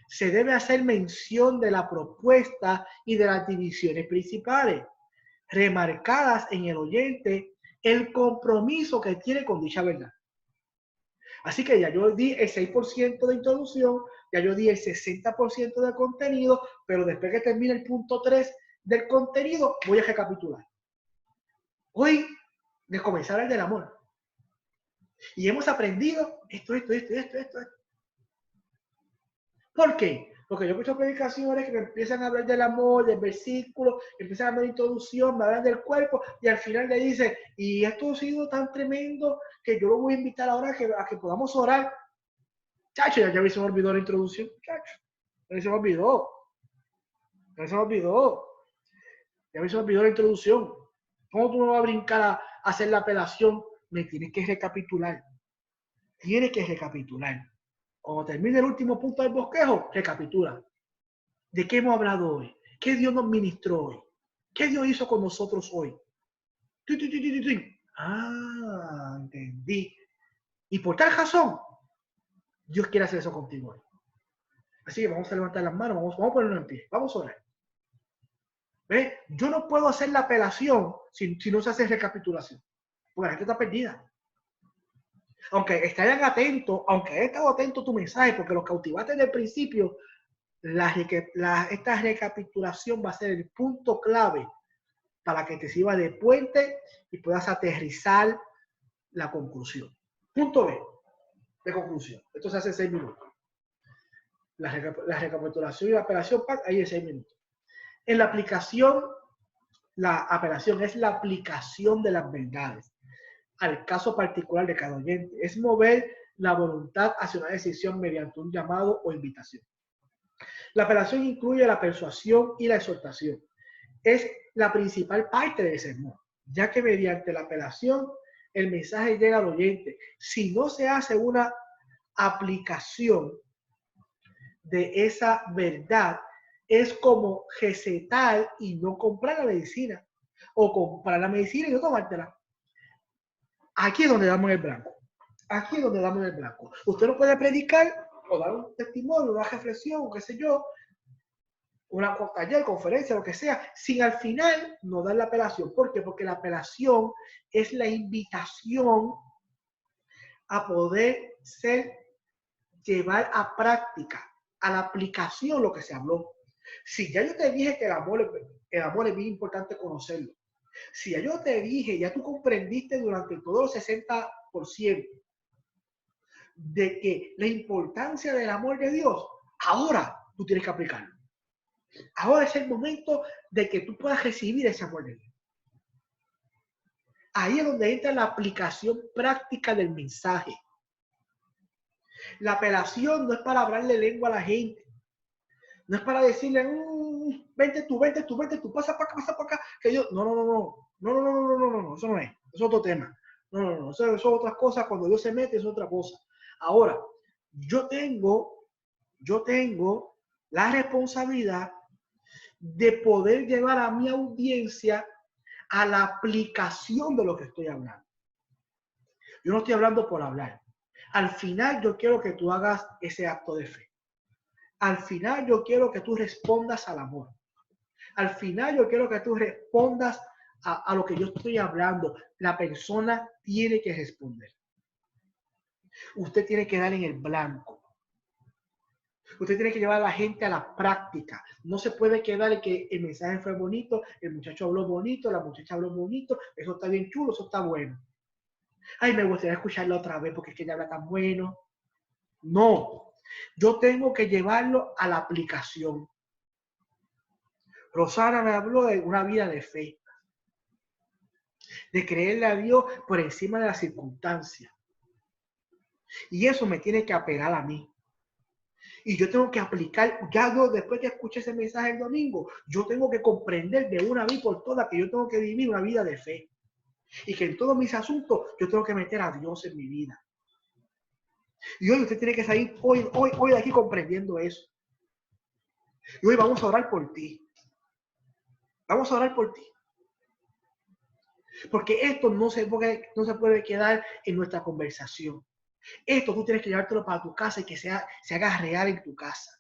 Se debe hacer mención de la propuesta y de las divisiones principales, remarcadas en el oyente el compromiso que tiene con dicha verdad. Así que ya yo di el 6% de introducción, ya yo di el 60% del contenido, pero después que termine el punto 3 del contenido, voy a recapitular. Hoy, de comenzar el del amor. Y hemos aprendido esto. ¿Por qué? Porque yo escucho predicaciones que me empiezan a hablar del amor, del versículo, empiezan a hablar de introducción, me hablan del cuerpo, y al final le dicen, y esto ha sido tan tremendo que yo lo voy a invitar ahora a que podamos orar. Chacho, ya me se me olvidó la introducción, chacho. Ya se me olvidó. Ya me se me olvidó la introducción. ¿Cómo tú no vas a brincar a hacer la apelación? Me tienes que recapitular. Tienes que recapitular. Cuando termine el último punto del bosquejo, recapitula. ¿De qué hemos hablado hoy? ¿Qué Dios nos ministró hoy? ¿Qué Dios hizo con nosotros hoy? Ah, entendí. Y por tal razón, Dios quiere hacer eso contigo hoy. Así que vamos a levantar las manos, vamos a ponernos en pie, vamos a orar. ¿Ves? Yo no puedo hacer la apelación si no se hace recapitulación, porque la gente está perdida. Aunque estayan atentos, aunque haya estado atento a tu mensaje, porque los cautivaste desde el principio, esta recapitulación va a ser el punto clave para que te sirva de puente y puedas aterrizar la conclusión. Punto B, de conclusión. Esto se hace en 6 minutos. La recapitulación y la apelación, ahí en 6 minutos. En la aplicación, la apelación es la aplicación de las verdades al caso particular de cada oyente. Es mover la voluntad hacia una decisión mediante un llamado o invitación. La apelación incluye la persuasión y la exhortación. Es la principal parte del sermón, ya que mediante la apelación el mensaje llega al oyente. Si no se hace una aplicación de esa verdad, es como recetar y no comprar la medicina, o comprar la medicina y no tomártela. Aquí es donde damos el blanco. Aquí es donde damos el blanco. Usted no puede predicar o dar un testimonio, una reflexión, o qué sé yo, una taller, conferencia, lo que sea, sin al final no dar la apelación. ¿Por qué? Porque la apelación es la invitación a poder llevar a práctica, a la aplicación lo que se habló. Si ya yo te dije que el amor es bien importante conocerlo. Si ya yo te dije, ya tú comprendiste durante todo el 60% de que la importancia del amor de Dios, ahora tú tienes que aplicarlo. Ahora es el momento de que tú puedas recibir ese amor de Dios. Ahí es donde entra la aplicación práctica del mensaje. La apelación no es para hablarle lengua a la gente. No es para decirle, vente tú, pasa para acá, que yo, no, eso no es otro tema. No, eso es otras cosas, cuando Dios se mete es otra cosa. Ahora, yo tengo la responsabilidad de poder llevar a mi audiencia a la aplicación de lo que estoy hablando. Yo no estoy hablando por hablar. Al final yo quiero que tú hagas ese acto de fe. Al final yo quiero que tú respondas al amor. Al final yo quiero que tú respondas a lo que yo estoy hablando. La persona tiene que responder. Usted tiene que dar en el blanco. Usted tiene que llevar a la gente a la práctica. No se puede quedar en que el mensaje fue bonito, el muchacho habló bonito, la muchacha habló bonito, eso está bien chulo, eso está bueno. Ay, me gustaría escucharlo otra vez porque es que ella habla tan bueno. No, yo tengo que llevarlo a la aplicación. Rosana me habló de una vida de fe, de creerle a Dios por encima de las circunstancias. Y eso me tiene que apegar a mí. Y yo tengo que aplicar, ya yo después que escuché ese mensaje el domingo, yo tengo que comprender de una vez por todas que yo tengo que vivir una vida de fe. Y que en todos mis asuntos yo tengo que meter a Dios en mi vida. Y hoy usted tiene que salir hoy de aquí comprendiendo eso. Y hoy vamos a orar por ti. Vamos a orar por ti. Porque esto no se puede quedar en nuestra conversación. Esto tú tienes que llevártelo para tu casa y que se haga real en tu casa.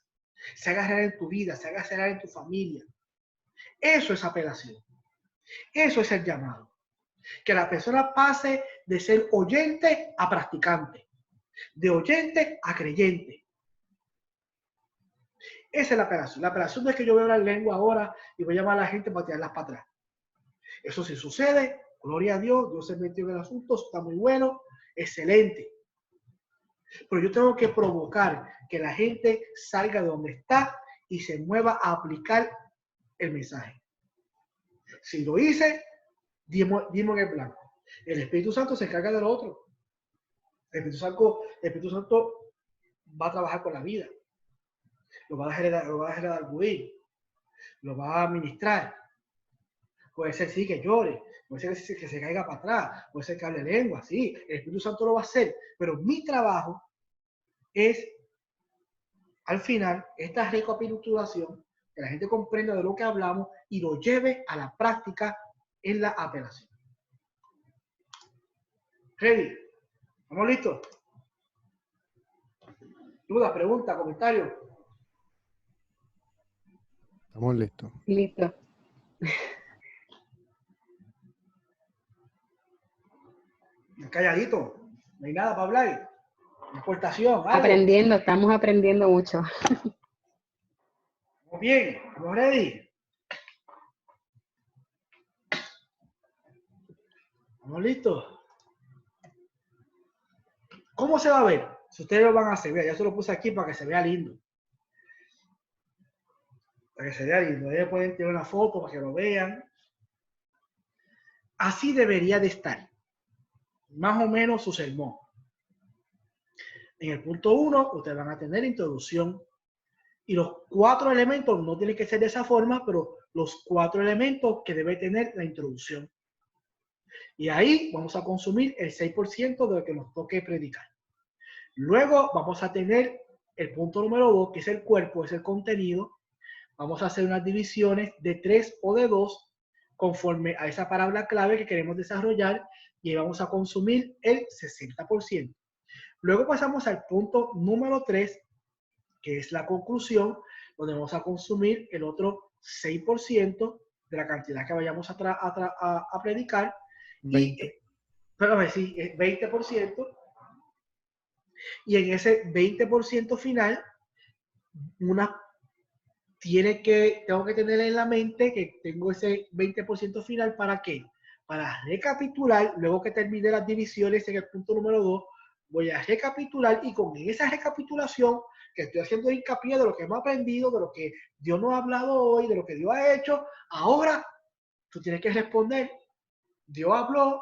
Se haga real en tu vida, se haga real en tu familia. Eso es apelación. Eso es el llamado. Que la persona pase de ser oyente a practicante, de oyente a creyente. Esa es la operación. La operación no es que yo veo la lengua ahora y voy a llamar a la gente para tirarlas para atrás. Eso sí sucede, gloria a Dios, Dios se metió en el asunto, está muy bueno, excelente. Pero yo tengo que provocar que la gente salga de donde está y se mueva a aplicar el mensaje. Si lo hice, dimos en el blanco. El Espíritu Santo se encarga de lo otro. El Espíritu Santo va a trabajar con la vida. Lo va a dejar buir. Lo va a ministrar. Puede ser sí que llore, puede ser que se caiga para atrás, puede ser que hable lengua, sí, el Espíritu Santo lo va a hacer, pero mi trabajo es, al final, esta recapitulación, que la gente comprenda de lo que hablamos y lo lleve a la práctica en la apelación. ¿Ready? ¿Estamos listos? ¿Dudas, preguntas, comentarios? Estamos listos. Listo. Calladito, no hay nada para hablar. Exportación, ¿vale? Aprendiendo, estamos aprendiendo mucho. Muy bien, ¿estamos ready? ¿Estamos listos? ¿Cómo se va a ver? Si ustedes lo van a hacer, ya se lo puse aquí para que se vea lindo. Para que se vea lindo. Ustedes pueden tener una foto para que lo vean. Así debería de estar. Más o menos su sermón. En el punto 1, ustedes van a tener introducción. Y los 4 elementos, no tienen que ser de esa forma, pero los 4 elementos que debe tener la introducción. Y ahí vamos a consumir el 6% de lo que nos toque predicar. Luego vamos a tener el punto número 2, que es el cuerpo, es el contenido. Vamos a hacer unas divisiones de 3 o de 2 conforme a esa palabra clave que queremos desarrollar y vamos a consumir el 60%. Luego pasamos al punto número 3, que es la conclusión, donde vamos a consumir el otro 6% de la cantidad que vayamos a predicar. 20. Perdón, sí, 20%. Y en ese 20% final, tengo que tener en la mente que tengo ese 20% final, ¿para qué? Para recapitular, luego que termine las divisiones en el punto número 2, voy a recapitular y con esa recapitulación que estoy haciendo hincapié de lo que hemos aprendido, de lo que Dios nos ha hablado hoy, de lo que Dios ha hecho, ahora tú tienes que responder. Dios habló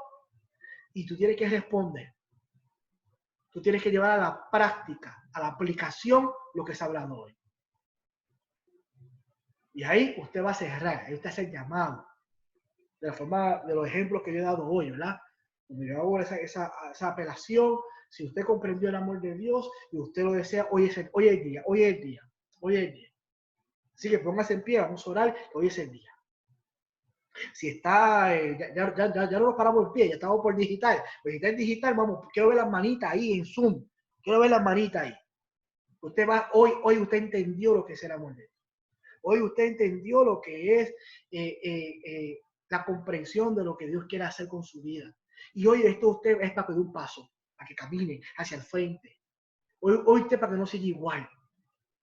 y tú tienes que responder. Tú tienes que llevar a la práctica, a la aplicación lo que se ha hablado hoy. Y ahí usted va a cerrar, ahí usted hace el llamado. De la forma, de los ejemplos que yo he dado hoy, ¿verdad? Cuando yo hago esa apelación, si usted comprendió el amor de Dios y usted lo desea, hoy es el día. Así que póngase en pie, vamos a orar, que hoy es el día. Si está, ya no nos paramos en pie, ya estamos por digital. Pues si está en digital, vamos, quiero ver las manitas ahí en Zoom. Quiero ver las manitas ahí. Usted va, hoy usted entendió lo que es el amor de Dios. Hoy usted entendió lo que es la comprensión de lo que Dios quiere hacer con su vida. Y hoy esto usted es para que dé un paso, para que camine hacia el frente. Hoy usted para que no siga igual.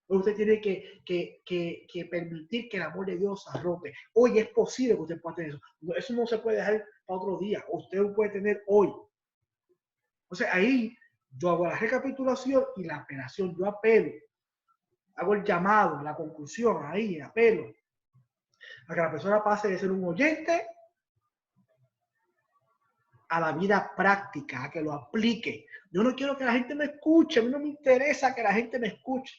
Hoy usted tiene que permitir que el amor de Dios se arrope. Hoy es posible que usted pueda tener eso. Eso no se puede dejar para otro día. Usted lo puede tener hoy. Entonces ahí yo hago la recapitulación y la apelación. Yo apelo. Hago el llamado, la conclusión, ahí, apelo. A que la persona pase de ser un oyente a la vida práctica, a que lo aplique. Yo no quiero que la gente me escuche. A mí no me interesa que la gente me escuche.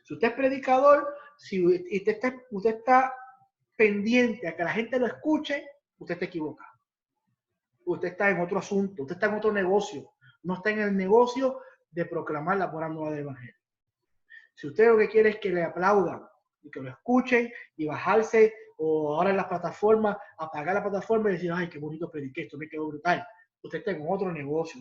Si usted es predicador, si usted está pendiente a que la gente lo escuche, usted está equivocado. Usted está en otro asunto, usted está en otro negocio. No está en el negocio de proclamar la buena nueva del Evangelio. Si usted lo que quiere es que le aplaudan y que lo escuchen y bajarse, o ahora en las plataformas, apagar la plataforma y decir, ay, qué bonito prediqué, esto me quedó brutal. Usted está en otro negocio,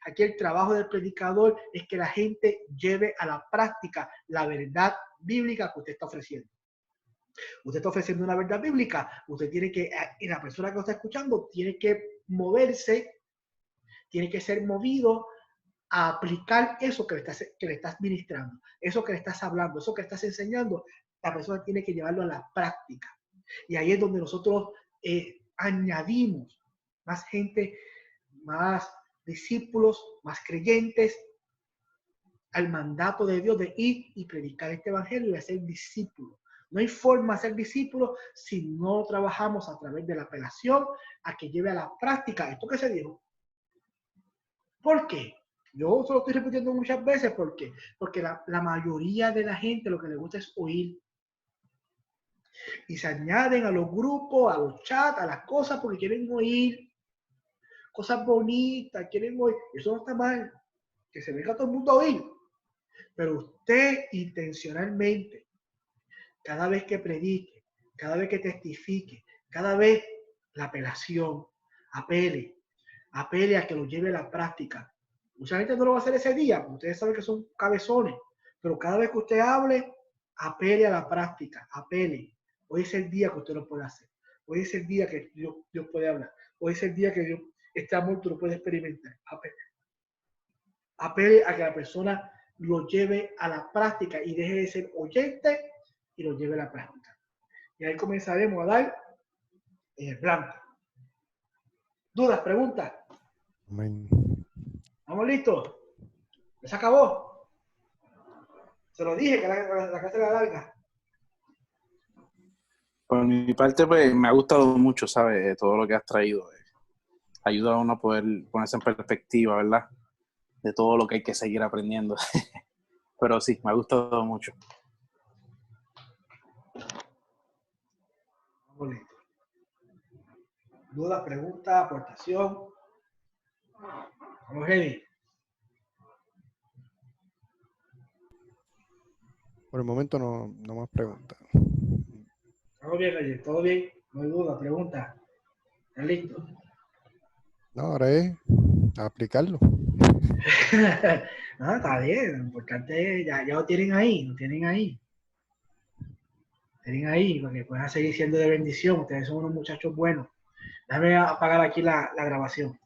Aquí el trabajo del predicador es que la gente lleve a la práctica la verdad bíblica que usted está ofreciendo. Usted está ofreciendo una verdad bíblica, usted tiene que, y la persona que lo está escuchando tiene que moverse, tiene que ser movido a aplicar eso que le estás ministrando, eso que le estás hablando, eso que estás enseñando. La persona tiene que llevarlo a la práctica. Y ahí es donde nosotros añadimos más gente, más discípulos, más creyentes al mandato de Dios de ir y predicar este evangelio y de ser discípulos. No hay forma de ser discípulos si no trabajamos a través de la apelación a que lleve a la práctica esto que se dijo. ¿Por qué? Yo se lo estoy repitiendo muchas veces. ¿Por qué? Porque la mayoría de la gente lo que le gusta es oír. Y se añaden a los grupos, a los chats, a las cosas porque quieren oír cosas bonitas, quieren oír. Eso no está mal. Que se venga todo el mundo a oír. Pero usted intencionalmente, cada vez que predique, cada vez que testifique, cada vez la apelación, apele a que lo lleve a la práctica. Mucha gente no lo va a hacer ese día, porque ustedes saben que son cabezones, pero cada vez que usted hable, apele a la práctica, apele. Hoy es el día que usted lo puede hacer. Hoy es el día que Dios puede hablar. Hoy es el día que Dios, este amor tú lo puedes experimentar. Apele a que la persona lo lleve a la práctica y deje de ser oyente y lo lleve a la práctica. Y ahí comenzaremos a dar en el blanco. ¿Dudas? ¿Preguntas? Amén. ¿Estamos listos? ¿Ya se acabó? Se lo dije que la clase era larga. Por mi parte, pues me ha gustado mucho, ¿sabes? Todo lo que has traído. Ayuda a uno a poder ponerse en perspectiva, ¿verdad? De todo lo que hay que seguir aprendiendo. Pero sí, me ha gustado mucho. Vamos listos. ¿Dudas, preguntas, aportación? Vamos, ready. Por el momento no más preguntas. ¿Todo bien, Reyes? ¿Todo bien? No hay duda, pregunta. ¿Están listos? No, ahora es aplicarlo. No, está bien. Lo importante es, ya lo tienen ahí, lo tienen ahí. Tienen ahí, porque puedan seguir siendo de bendición. Ustedes son unos muchachos buenos. Déjame apagar aquí la grabación.